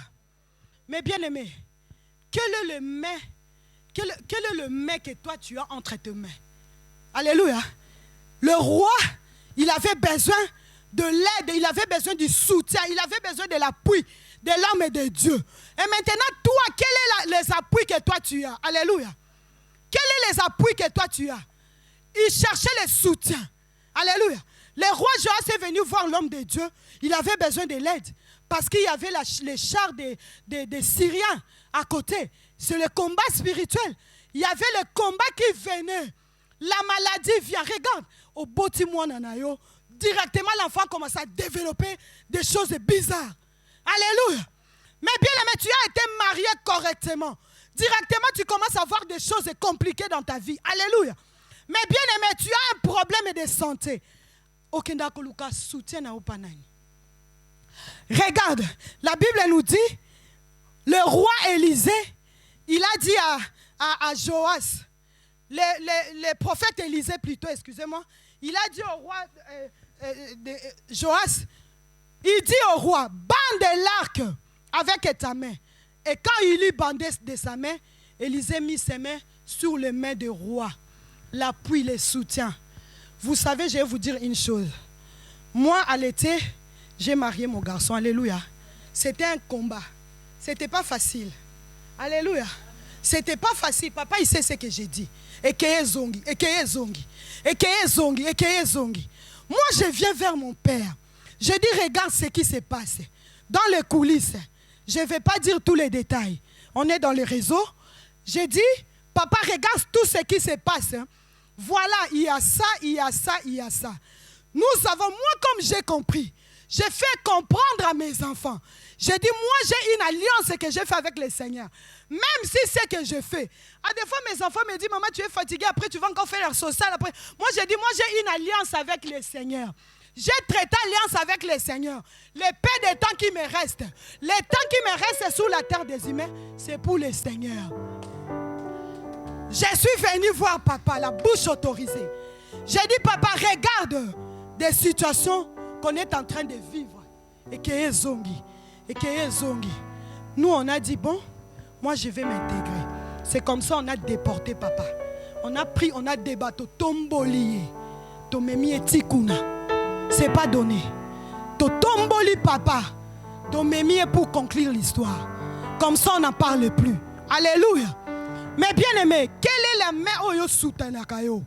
Mais bien aimé, quel est le main que toi tu as entre tes mains? Alléluia. Le roi, il avait besoin de l'aide, il avait besoin du soutien, il avait besoin de l'appui de l'homme et de Dieu. Et maintenant, toi, quels sont les appuis que toi tu as? Alléluia. Quels sont les appuis que toi tu as? Il cherchait le soutien. Alléluia. Le roi Joas est venu voir l'homme de Dieu. Il avait besoin de l'aide. Parce qu'il y avait les chars des Syriens à côté. C'est le combat spirituel. Il y avait le combat qui venait. La maladie vient. Regarde. Au Botimouananayo, directement l'enfant commence à développer des choses bizarres. Alléluia. Mais bien aimé, tu as été marié correctement. Directement, tu commences à voir des choses compliquées dans ta vie. Alléluia. Mais bien aimé, tu as un problème de santé. Okenda Koluka soutient à Opanani. Regarde, la Bible nous dit, le roi Élisée, il a dit à Joas, le prophète Élisée plutôt, excusez-moi, il a dit au roi Joas, il dit au roi, bande l'arc avec ta main. Et quand il lui bandait de sa main, Élisée mit ses mains sur les mains du roi. L'appui, le soutien. Vous savez, je vais vous dire une chose. Moi, à l'été, j'ai marié mon garçon. Alléluia. C'était un combat. C'était pas facile. Alléluia. C'était pas facile. Papa, il sait ce que j'ai dit. Ekeye zongi, ekeye zongi, ekeye zongi, ekeye zongi. Moi, je viens vers mon père. Je dis, regarde ce qui se passe. Dans les coulisses, je ne vais pas dire tous les détails. On est dans les réseaux. J'ai dit, papa, regarde tout ce qui se passe. Voilà, il y a ça, il y a ça, il y a ça. Nous avons, moi comme j'ai compris, j'ai fait comprendre à mes enfants. J'ai dit, moi j'ai une alliance que j'ai fait avec le Seigneur. Même si c'est ce que je fais. À des fois, mes enfants me disent, maman, tu es fatiguée, après tu vas encore faire la social. Après. Moi j'ai dit, moi j'ai une alliance avec le Seigneur. J'ai traité alliance avec le Seigneur. Le peu de temps qui me reste, le temps qui me reste sur la terre des humains, c'est pour le Seigneur. Je suis venu voir papa, la bouche autorisée. J'ai dit, papa, regarde des situations qu'on est en train de vivre. Et qu'il y ait zongi. Et qu'il y ait zongi. Nous, on a dit, bon, moi, je vais m'intégrer. C'est comme ça on a déporté papa. On a pris, on a des bateaux. Tombolié. Tomemi et tikuna. C'est pas donné. To tomboli papa. Tomemi est pour conclure l'histoire. Comme ça, on n'en parle plus. Alléluia. Mais bien aimé, quelle est la main où yo soutient la caillou?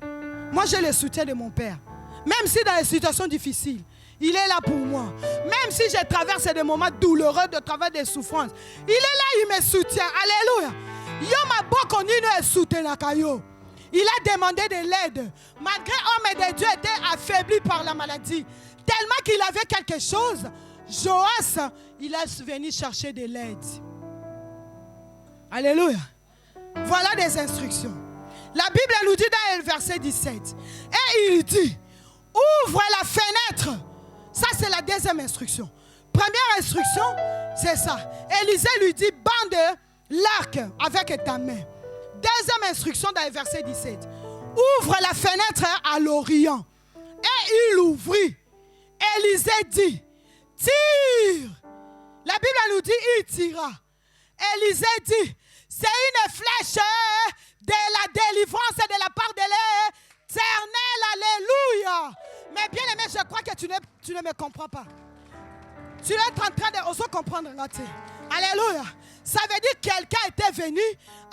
Moi, j'ai le soutien de mon père. Même si dans les situations difficiles, il est là pour moi. Même si je traverse des moments douloureux, de travers des souffrances, il est là, il me soutient. Alléluia. Yo ma boko nino est soutien la caillou. Il a demandé de l'aide. Malgré homme de Dieu était affaibli par la maladie. Tellement qu'il avait quelque chose, Joas, il est venu chercher de l'aide. Alléluia. Voilà des instructions. La Bible nous dit dans le verset 17. Et il dit, ouvre la fenêtre. Ça, c'est la deuxième instruction. Première instruction, c'est ça. Élisée lui dit, bande l'arc avec ta main. Deuxième instruction dans le verset 17. Ouvre la fenêtre à l'Orient. Et il ouvrit. Élisée dit, tire. La Bible nous dit, il tira. Élisée dit, c'est une flèche de la délivrance de la part de l'Éternel. Alléluia. Mais bien aimé, je crois que tu ne me comprends pas. Tu es en train de aussi comprendre. Alléluia. Ça veut dire que quelqu'un était venu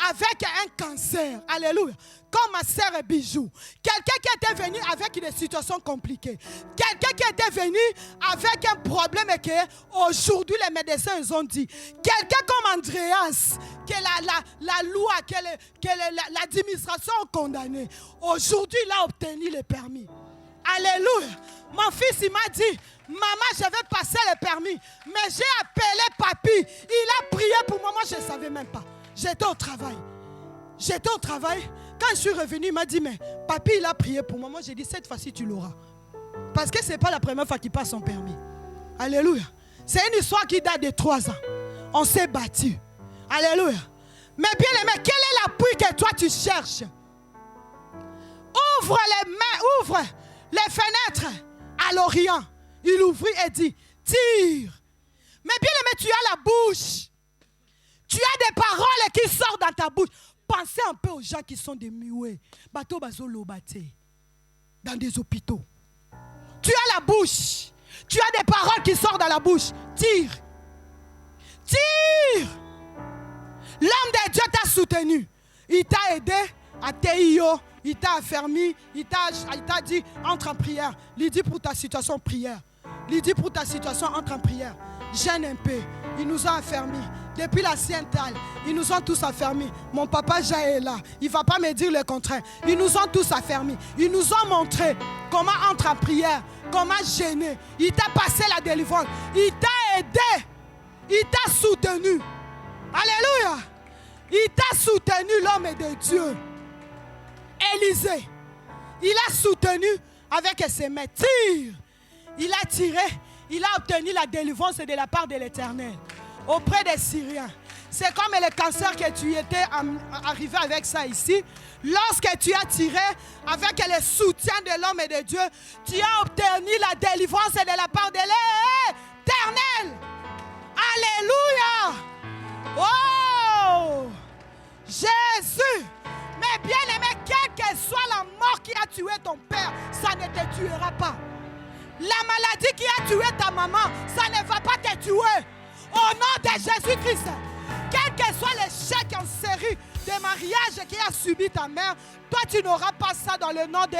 avec un cancer. Alléluia. Comme ma sœur Bijou. Quelqu'un qui était venu avec une situation compliquée. Quelqu'un qui était venu avec un problème et que aujourd'hui les médecins ils ont dit. Quelqu'un comme Andreas, que la loi, que l'administration a condamné. Aujourd'hui il a obtenu le permis. Alléluia. Mon fils il m'a dit, maman je vais passer le permis. Mais j'ai appelé papy. Il a prié pour moi. Moi je ne savais même pas. J'étais au travail. Quand je suis revenu, il m'a dit, mais papy, il a prié pour moi. Moi, j'ai dit, cette fois-ci, tu l'auras. Parce que ce n'est pas la première fois qu'il passe son permis. Alléluia. C'est une histoire qui date de 3 ans. On s'est battu. Alléluia. Mais bien aimé, quel est l'appui que toi, tu cherches? Ouvre les mains, ouvre les fenêtres à l'Orient. Il ouvrit et dit, tire. Mais bien aimé, tu as la bouche. Tu as des paroles qui sortent dans ta bouche. Pensez un peu aux gens qui sont des muets. Bateau bazolo bate. Dans des hôpitaux. Tu as la bouche. Tu as des paroles qui sortent dans la bouche. Tire. Tire. L'homme de Dieu t'a soutenu. Il t'a aidé à TIO. Il t'a affermi. Il t'a dit entre en prière. Il dit pour ta situation prière. Il dit pour ta situation entre en prière. Gêne un peu. Ils nous ont affermis. Depuis la Sientale, ils nous ont tous affermis. Mon papa Jean est là. Il ne va pas me dire le contraire. Ils nous ont tous affermis. Ils nous ont montré comment entrer en prière, comment gêner. Il t'a passé la délivrance. Il t'a aidé. Il t'a soutenu. Alléluia. Il t'a soutenu, l'homme de Dieu. Élisée. Il a soutenu avec ses mains. Tire. Il a tiré. Il a obtenu la délivrance de la part de l'Éternel auprès des Syriens. C'est comme le cancer que tu étais arrivé avec ça ici. Lorsque tu as tiré avec le soutien de l'homme et de Dieu, tu as obtenu la délivrance de la part de l'Éternel. Alléluia. Oh, Jésus. Mais bien aimé, quelle que soit la mort qui a tué ton père, ça ne te tuera pas. La maladie qui a tué ta maman, ça ne va pas te tuer. Au nom de Jésus-Christ, quel que soit l'échec en série de mariage qui a subi ta mère, toi tu n'auras pas ça dans le nom de...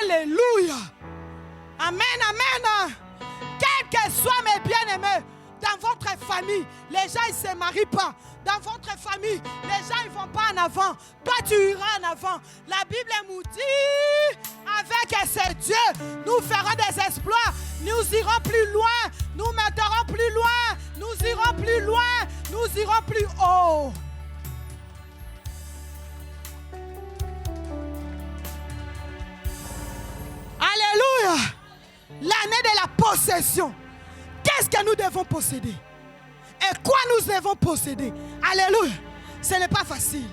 Alléluia. Amen, amen. Quel que soit mes bien-aimés, dans votre famille, les gens ils ne se marient pas. Dans votre famille, les gens ne vont pas en avant. Toi, tu iras en avant. La Bible nous dit, avec ce Dieu, nous ferons des exploits. Nous irons plus loin. Nous mettrons plus loin. Nous irons plus loin. Nous irons plus haut. Alléluia. L'année de la possession. Qu'est-ce que nous devons posséder? Et quoi nous devons posséder? Alléluia. Ce n'est pas facile.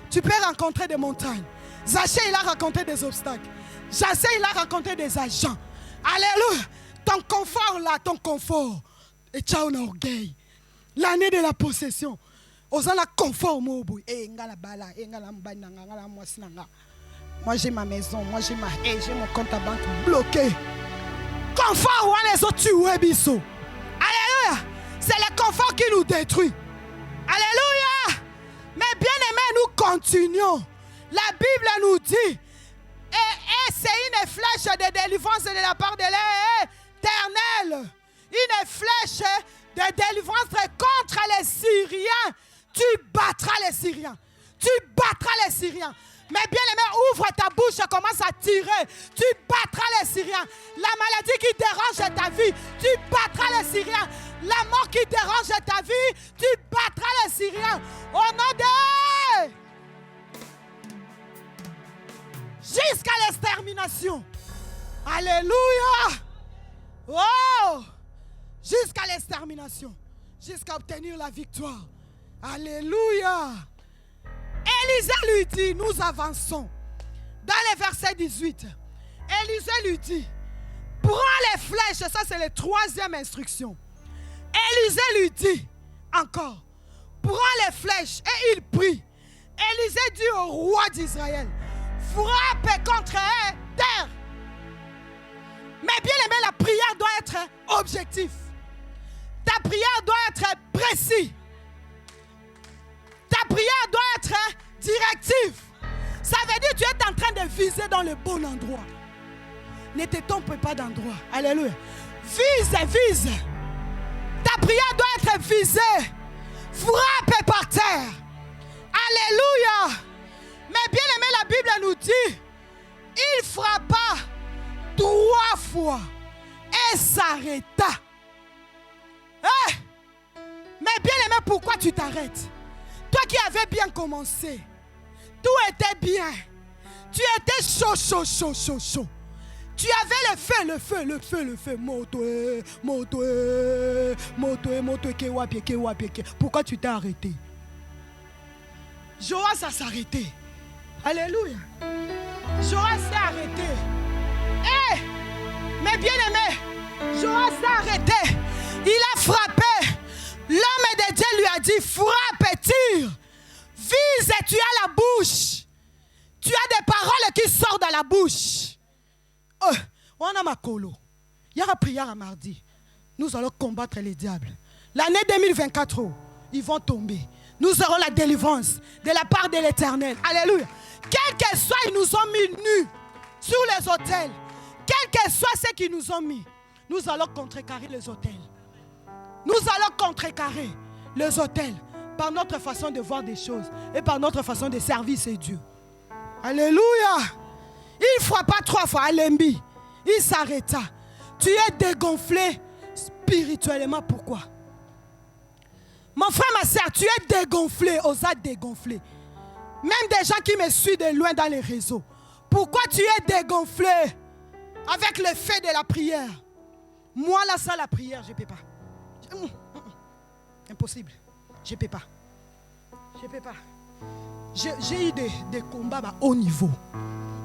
Tu peux rencontrer des montagnes. Zaché, il a rencontré des obstacles. Zaché, il a rencontré des agents. Alléluia. Ton confort là, ton confort. Et tu as un orgueil. L'année de la possession. Osana la confort, moi j'ai ma maison, moi j'ai mon compte à banque bloqué. Confort, ou les autres tués, biso. Alléluia. C'est le confort qui nous détruit. Alléluia. Mais bien aimé, nous continuons. La Bible nous dit, et c'est une flèche de délivrance de la part de l'Éternel. Une flèche de délivrance contre les Syriens. Tu battras les Syriens. Tu battras les Syriens. Mais bien aimé, ouvre ta bouche et commence à tirer. Tu battras les Syriens. La maladie qui dérange ta vie, tu battras les Syriens. La mort qui dérange ta vie, tu battras les Syriens. Au nom de... Jusqu'à l'extermination. Alléluia. Oh. Jusqu'à l'extermination. Jusqu'à obtenir la victoire. Alléluia. Élisée lui dit, nous avançons. Dans le verset 18, Élisée lui dit, Prends les flèches, ça c'est la troisième instruction. Élisée lui dit encore, prends les flèches et il prie. Élisée dit au roi d'Israël, frappe contre terre. Mais bien aimé, la prière doit être objective. Ta prière doit être précise. Ta prière doit être directive. Ça veut dire que tu es en train de viser dans le bon endroit. Ne te trompe pas d'endroit. Alléluia. Vise. Ta prière doit être visée. Frappe par terre. Alléluia. Mais bien aimé, la Bible nous dit, il frappa 3 fois et s'arrêta. Hey! Mais bien aimé, pourquoi tu t'arrêtes? Toi qui avais bien commencé, tout était bien. Tu étais chaud. Tu avais le feu. Moto, kewapi. Pourquoi tu t'es arrêté? Joas a s'arrêté. Alléluia. Joas s'est arrêté. Hey! Mais bien aimé, Joas s'est arrêté. Il a frappé. L'homme de Dieu lui a dit, frappe et tire. Vise et tu as la bouche. Tu as des paroles qui sortent de la bouche. On a ma colo. Il y aura prière à mardi. Nous allons combattre les diables. L'année 2024, ils vont tomber. Nous aurons la délivrance de la part de l'Éternel. Alléluia. Quel que soit, ils nous ont mis nus sur les autels. Quel que soit ce qu'ils nous ont mis, nous allons contrecarrer les autels. Nous allons contrecarrer les autels par notre façon de voir des choses et par notre façon de servir ces dieux. Alléluia. Il ne frappa 3 fois à Lembi. Il s'arrêta. Tu es dégonflé spirituellement. Pourquoi? Mon frère, ma soeur, tu es dégonflé, osa dégonflé. Même des gens qui me suivent de loin dans les réseaux. Pourquoi tu es dégonflé avec le fait de la prière? Moi, là, ça, la prière, je ne peux pas. Impossible. Je ne peux pas. J'ai eu des combats à haut niveau.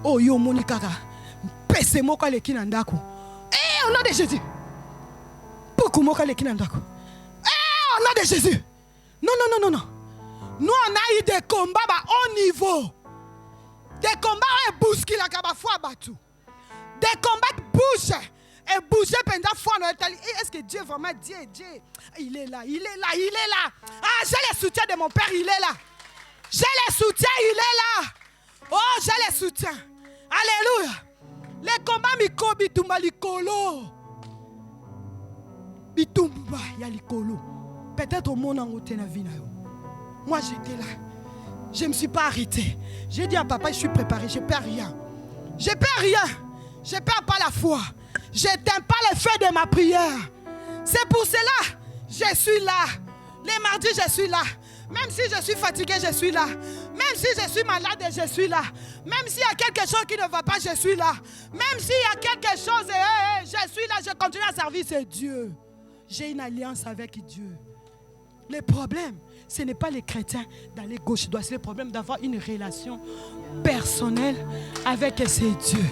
Oh, yo, Monikaka. Pèse-moi quand les kinandako. Eh, au nom de Jésus. Pourquoi moi quand les kinandako? Eh, au nom de Jésus. Non. Nous, on a eu des combats à haut niveau. Des combats et bousquent la cabafou battu. Des combats qui bougent. Et bouger pendant fois. Est-ce que Dieu vraiment, Dieu, il est là. Ah, j'ai le soutien de mon père, il est là. J'ai le soutien, il est là. Oh, j'ai le soutien. Alléluia. Les combats miko bitumba likolo. Bitumba ya likolo. Peut-être au monde en haut na vie. Moi j'étais là. Je ne me suis pas arrêté. J'ai dit à papa, je suis préparé, je ne perds rien. Je ne perds pas la foi. Je n'éteins pas le feu de ma prière. C'est pour cela je suis là. Les mardis, je suis là. Même si je suis fatigué, je suis là. Même si je suis malade, je suis là. Même s'il y a quelque chose qui ne va pas, je suis là. Même s'il y a quelque chose, je suis là, je continue à servir ce Dieu. J'ai une alliance avec Dieu. Le problème, ce n'est pas les chrétiens d'aller gauche-droite. C'est le problème d'avoir une relation personnelle avec ces dieux.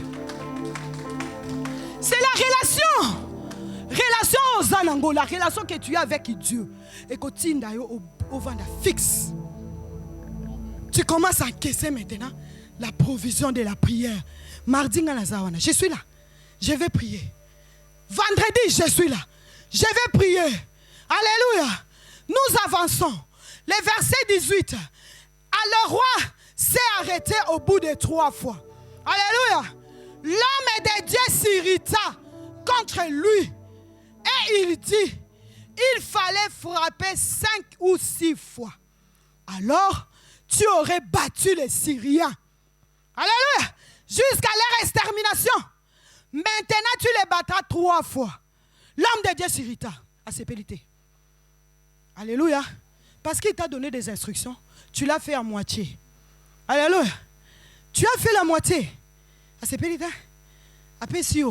C'est la relation. Relation aux anangos, la relation que tu as avec Dieu. Et que tu es au vanda fixe. Tu commences à encaisser maintenant la provision de la prière. Mardi, je suis là. Je vais prier. Vendredi, je suis là. Je vais prier. Alléluia. Nous avançons. Le verset 18. Alors le roi s'est arrêté au bout de 3 fois. Alléluia. L'homme de Dieu s'irrita contre lui. Et il dit, il fallait frapper 5 ou 6 fois. Alors, tu aurais battu les Syriens. Alléluia. Jusqu'à leur extermination. Maintenant, tu les battras 3 fois. L'homme de Dieu s'irrita à ses pélités. Alléluia. Parce qu'il t'a donné des instructions. Tu l'as fait à moitié. Alléluia. Tu as fait la moitié. À ses pélités. Après, si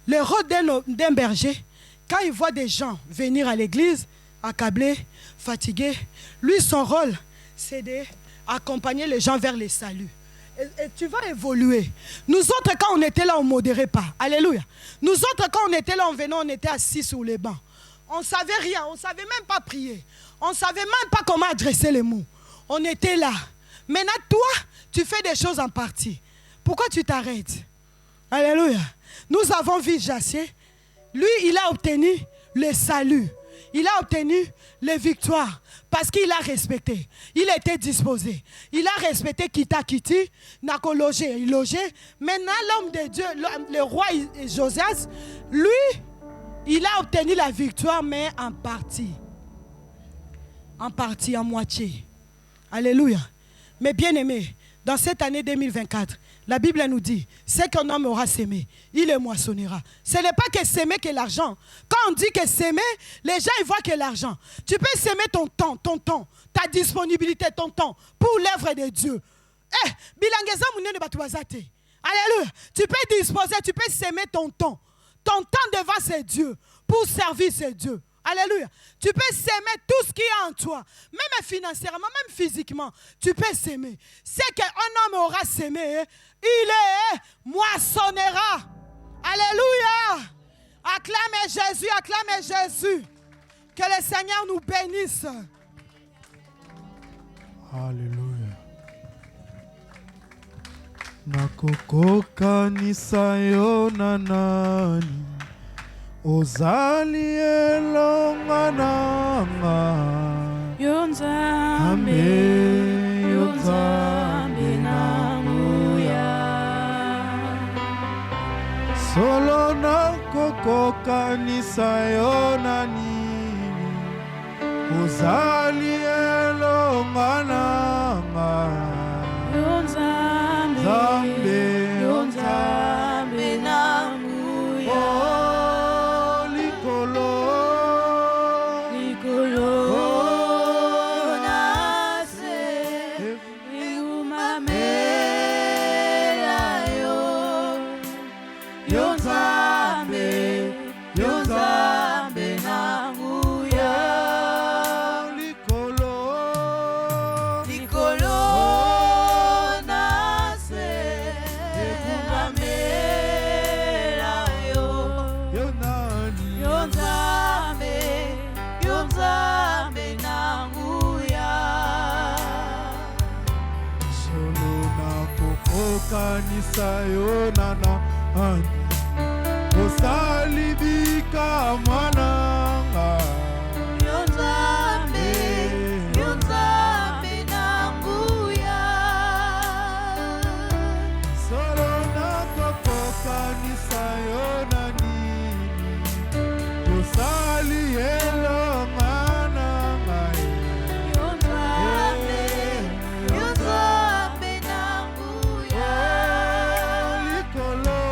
le rôle d'un berger, quand il voit des gens venir à l'église, accablés, fatigués, lui, son rôle, c'est d'accompagner les gens vers le salut. et tu vas évoluer. Nous autres, quand on était là, on ne modérait pas. Alléluia. Nous autres, quand on était là, on venait, on était assis sur les bancs. On ne savait rien, on ne savait même pas prier. On ne savait même pas comment adresser les mots. On était là. Maintenant, toi, tu fais des choses en partie. Pourquoi tu t'arrêtes? Alléluia. Nous avons vu Jassé. Lui, il a obtenu le salut. Il a obtenu les victoires parce qu'il a respecté. Il était disposé. Il a respecté Kita Kiti, n'a qu'au loger. Il logeait. Maintenant, l'homme de Dieu, le roi Josias, lui, il a obtenu la victoire, mais en partie. En partie, en moitié. Alléluia. Mais bien aimé, dans cette année 2024, la Bible nous dit, c'est qu'un homme aura sémé, il le moissonnera. Ce n'est pas que s'aimer que l'argent. Quand on dit que s'aimer, les gens ils voient que l'argent. Tu peux s'aimer ton temps, ta disponibilité, ton temps pour l'œuvre de Dieu. Alléluia. Tu peux disposer, tu peux s'aimer ton temps devant ces dieux pour servir ces dieux. Alléluia. Tu peux s'aimer tout ce qui est en toi. Même financièrement, même physiquement. Tu peux s'aimer. C'est qu'un homme aura s'aimé. Il est moissonnera. Alléluia. Acclamez Jésus, acclamez Jésus. Que le Seigneur nous bénisse. Alléluia. Nakokoka nisayo nanani. Ozali elonga nanga Yonzambe nanguya solo nakokoka nisayo nani Ozali elonga nanga Yonzambe nanguya sayonana ani osalibika mananga Yonzambe nanguya solo nakokoka ni sayonani osali elonga nanga Nikolo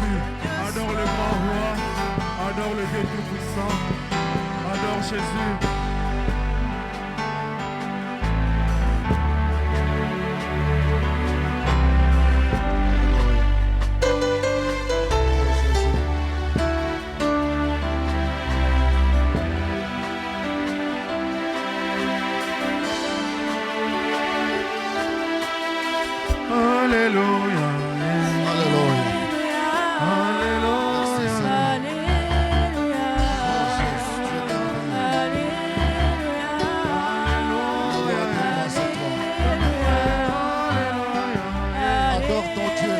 Jésus. Adore le grand roi. Adore le Dieu tout-puissant. Adore Jésus. Alléluia. Alléluia. Adore ton Dieu.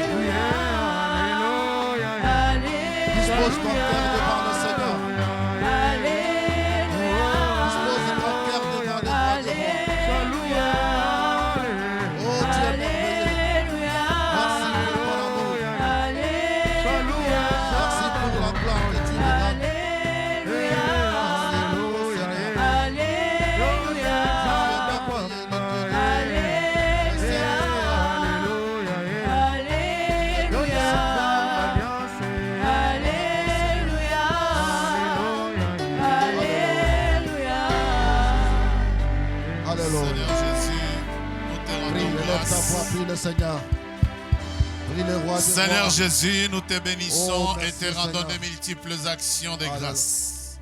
Dispose ton cœur devant le Seigneur. Dispose ton cœur devant les bras de Dieu. Oh Dieu merveilleux. Merci pour ton amour. Merci pour la gloire que tu nous donnes. Seigneur Jésus, nous te Prie, rendons élève ta voix, grâce. prie le Seigneur. Prie le roi des Seigneur rois. Jésus, nous te bénissons Oh, et merci, te rendons Seigneur. de multiples actions de Alléluia. grâce.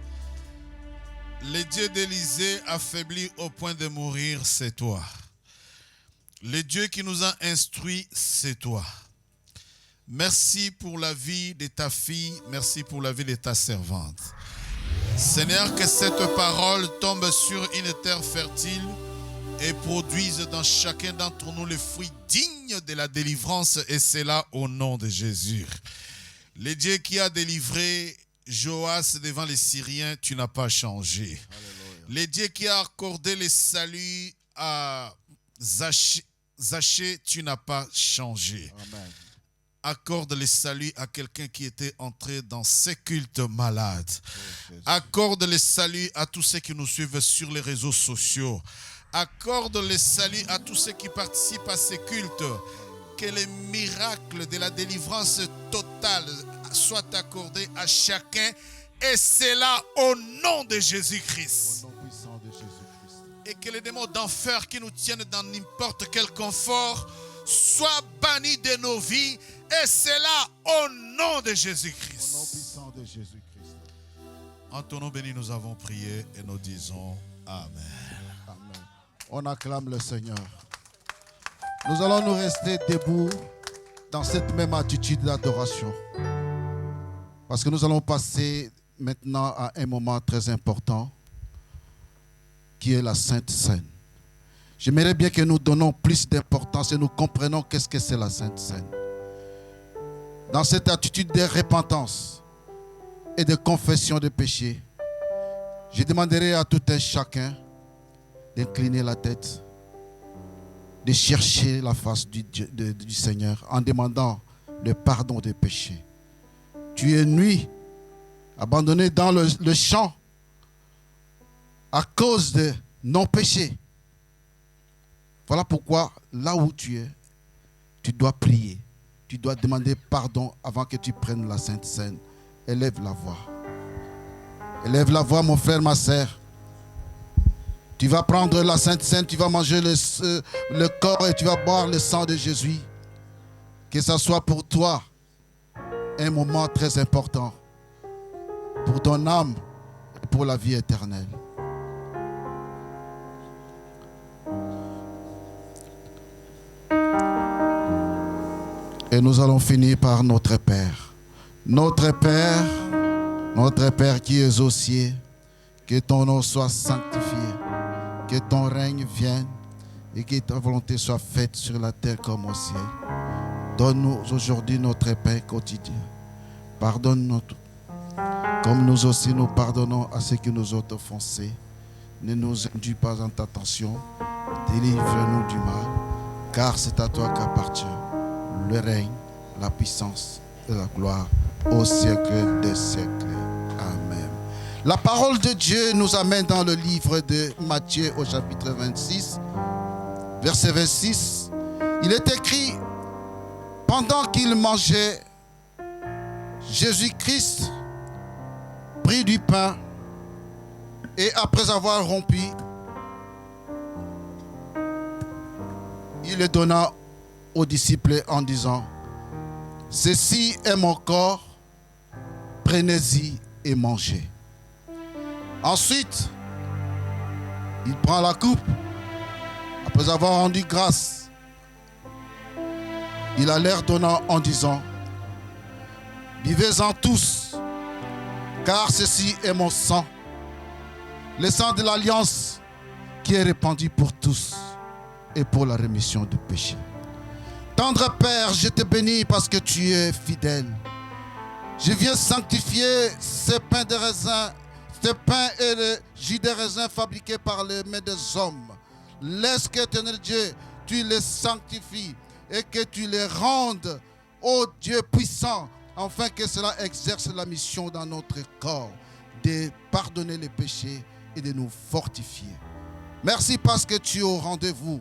Le Dieu d'Élysée affaibli au point de mourir, c'est toi. Le Dieu qui nous a instruits, c'est toi. Merci pour la vie de ta fille, merci pour la vie de ta servante. Seigneur, que cette parole tombe sur une terre fertile et produise dans chacun d'entre nous les fruits dignes de la délivrance, et c'est là au nom de Jésus. Le Dieu qui a délivré Joas devant les Syriens, tu n'as pas changé. Le Dieu qui a accordé le salut à Zachée, tu n'as pas changé. Amen. Accorde le salut à quelqu'un qui était entré dans ces cultes malades. Accorde le salut à tous ceux qui nous suivent sur les réseaux sociaux. Accorde le salut à tous ceux qui participent à ces cultes. Que les miracles de la délivrance totale soient accordés à chacun. Et c'est là au nom de Jésus-Christ. Au nom puissant de Jésus-Christ. Et que les démons d'enfer qui nous tiennent dans n'importe quel confort soient bannis de nos vies. Et c'est là au nom de Au nom Jésus-Christ. puissant de Jésus-Christ. En ton nom béni, nous avons prié et nous disons Amen. Amen. On acclame le Seigneur. Nous allons nous rester debout dans cette même attitude d'adoration. Parce que nous allons passer maintenant à un moment très important qui est la Sainte Seine. J'aimerais bien que nous donnions plus d'importance et nous comprenions qu'est-ce que c'est la Sainte Seine. Dans cette attitude de repentance et de confession de péché, je demanderai à tout un chacun d'incliner la tête, de chercher la face du Seigneur en demandant le pardon des péchés. Tu es nu, abandonné dans le champ à cause de non-péché. Voilà pourquoi là où tu es, tu dois prier. Tu dois demander pardon avant que tu prennes la Sainte Seine. Élève la voix. Élève la voix, mon frère, ma sœur. Tu vas prendre la Sainte Seine, tu vas manger le corps et tu vas boire le sang de Jésus. Que ça soit pour toi un moment très important. Pour ton âme et pour la vie éternelle. Et nous allons finir par notre Père. Notre Père qui es aux cieux, que ton nom soit sanctifié, que ton règne vienne et que ta volonté soit faite sur la terre comme au ciel. Donne-nous aujourd'hui notre pain quotidien. Pardonne-nous comme nous aussi nous pardonnons à ceux qui nous ont offensés. Ne nous induis pas en tentation, délivre-nous du mal, car c'est à toi qu'appartient le règne, la puissance et la gloire au siècle des siècles. Amen. La parole de Dieu nous amène dans le livre de Matthieu au chapitre 26, verset 26. Il est écrit, pendant qu'il mangeait, Jésus-Christ prit du pain et après avoir rompu, il le donna aux disciples en disant, « Ceci est mon corps, prenez-y et mangez. » Ensuite, il prend la coupe. Après avoir rendu grâce, il a l'air donnant en disant, « Buvez-en tous, car ceci est mon sang, le sang de l'alliance qui est répandu pour tous et pour la rémission du péché. Tendre Père, je te bénis parce que tu es fidèle. Je viens sanctifier ce pain de raisin, ce pain et le jus de raisin fabriqués par les mains des hommes. Laisse que, éternel Dieu, tu les sanctifies et que tu les rendes, ô Dieu puissant, afin que cela exerce la mission dans notre corps de pardonner les péchés et de nous fortifier. Merci parce que tu es au rendez-vous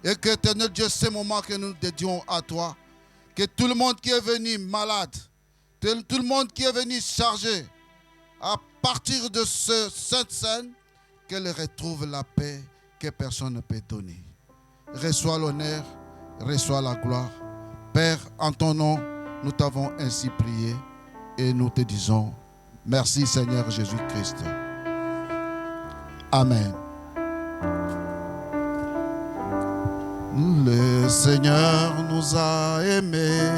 et que, éternel Dieu, ce moment que nous dédions à toi, que tout le monde qui est venu malade, tout le monde qui est venu chargé, à partir de ce Sainte Seine, qu'elle retrouve la paix que personne ne peut donner. Reçois l'honneur, reçois la gloire. Père, en ton nom, nous t'avons ainsi prié et nous te disons merci Seigneur Jésus-Christ. Amen. Le Seigneur nous a aimés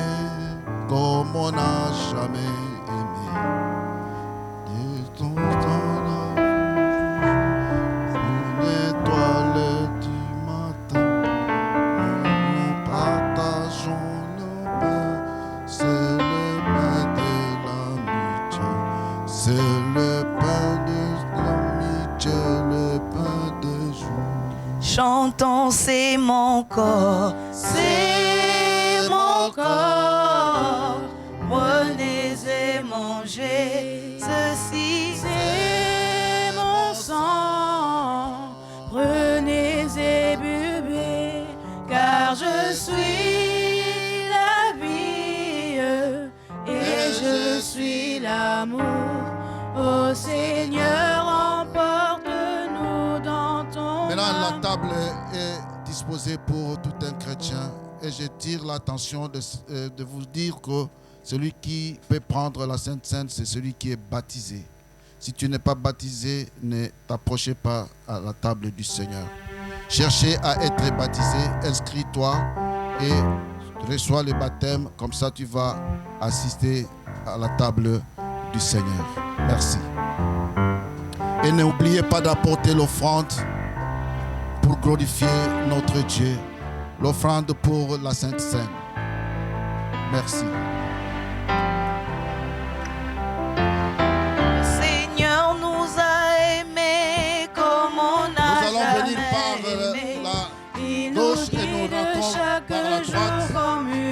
comme on n'a jamais aimé. De ton temps, une étoile du matin, nous partageons le pain. C'est le pain de l'amitié, c'est le pain de l'amitié, le pain de joie. Chantons, c'est mon corps, c'est mon corps. Prenez et mangez, ceci C'est mon sang, prenez et buvez, car je suis la vie et je suis l'amour. Ô Seigneur, emporte-nous dans ton Maintenant, la amour. table est disposée pour tout un chrétien et je tire l'attention de vous dire que celui qui peut prendre la Sainte Seine, c'est celui qui est baptisé. Si tu n'es pas baptisé, ne t'approchez pas à la table du Seigneur. Cherchez à être baptisé, inscris-toi et reçois le baptême. Comme ça, tu vas assister à la table du Seigneur. Merci. Et n'oubliez pas d'apporter l'offrande pour glorifier notre Dieu, l'offrande pour la Sainte Seine. Merci. Seigneur nous a aimés comme on n'a Nous allons venir jamais par aimé. la gauche et nous rentrons par la droite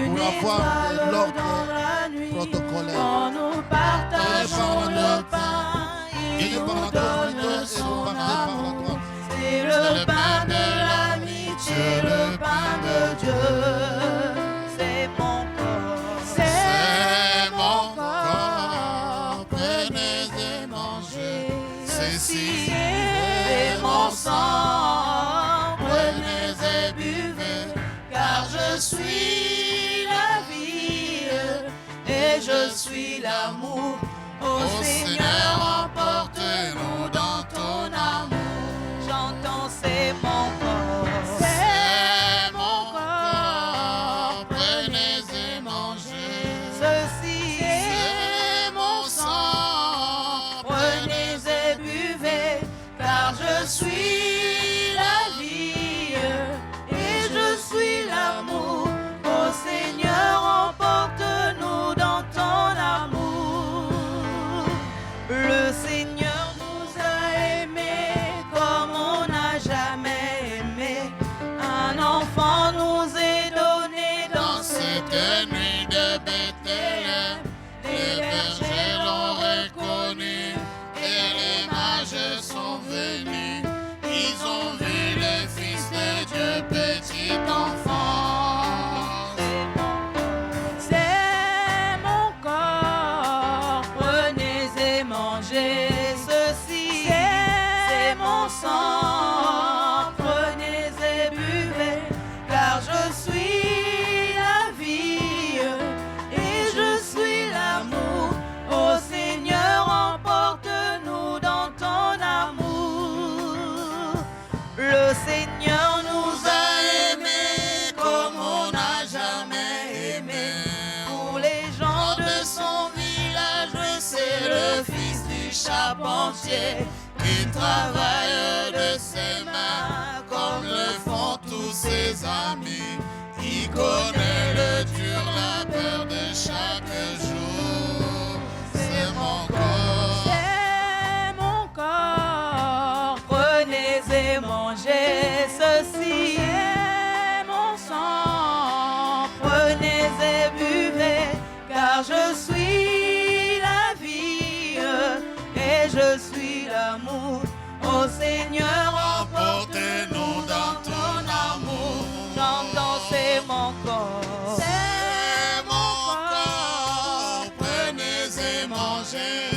pour avoir l'ordre protocolaire. Quand nous partageons le pain, il Venez par nous la donne gauche et son vous partez par la amour. droite. C'est le pain de l'amitié, le pain de Dieu. C'est mon corps, C'est mon corps, prenez et mangez. Ceci est mon sang, prenez et buvez, car je suis la vie et je suis l'amour. Ô Seigneur, emporte-nous dans ton amour. j'entends, c'est mon corps. C'est mon corps, prenez et mangez. Ceci C'est mon sang, prenez et buvez, car je suis la vie et je suis l'amour. Ô Seigneur, emporte-nous dans ton amour. charpentier qui travaille de ses mains comme le font tous ses amis. Il connaît le dur labeur de chaque jour. C'est mon corps. C'est mon corps. Prenez et mangez ceci. C'est mon sang. Prenez et buvez, car je suis la vie et je suis l'amour. Ô Seigneur, emportez-nous dans ton amour. J'entends, c'est mon corps. C'est mon corps. Prenez et mangez.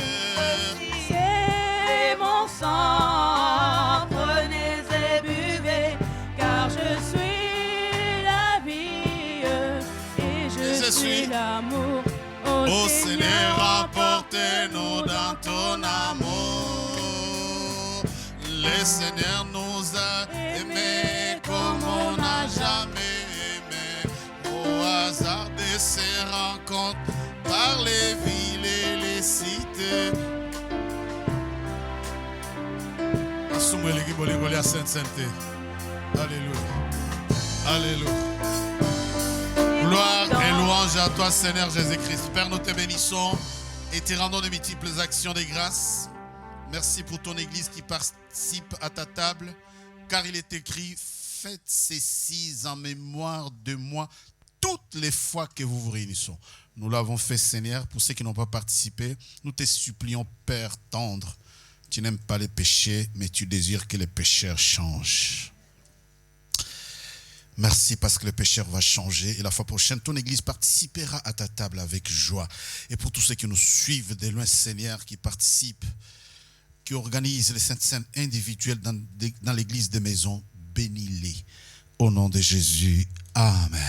C'est mon sang. Prenez et buvez, car je suis la vie et je suis l'amour. Ô Seigneur, emportez-nous dans ton amour. Le Seigneur nous a aimés comme on n'a jamais aimé. Au hasard de ces rencontres par les villes et les cités. Alléluia. Alléluia. Gloire et louange à toi, Seigneur Jésus-Christ. Père, nous te bénissons et te rendons de multiples actions de grâce. Merci pour ton Église qui participe à ta table, car il est écrit: faites ceci en mémoire de moi toutes les fois que vous vous réunissons. Nous l'avons fait, Seigneur. Pour ceux qui n'ont pas participé, nous te supplions, Père tendre. Tu n'aimes pas les péchés, mais tu désires que les pécheurs changent. Merci parce que le pécheur va changer et la fois prochaine, ton Église participera à ta table avec joie. Et pour tous ceux qui nous suivent de loin, Seigneur, qui participent, qui organisent les saintes scènes individuelles dans l'Église de maison, bénis-les. Au nom de Jésus, Amen.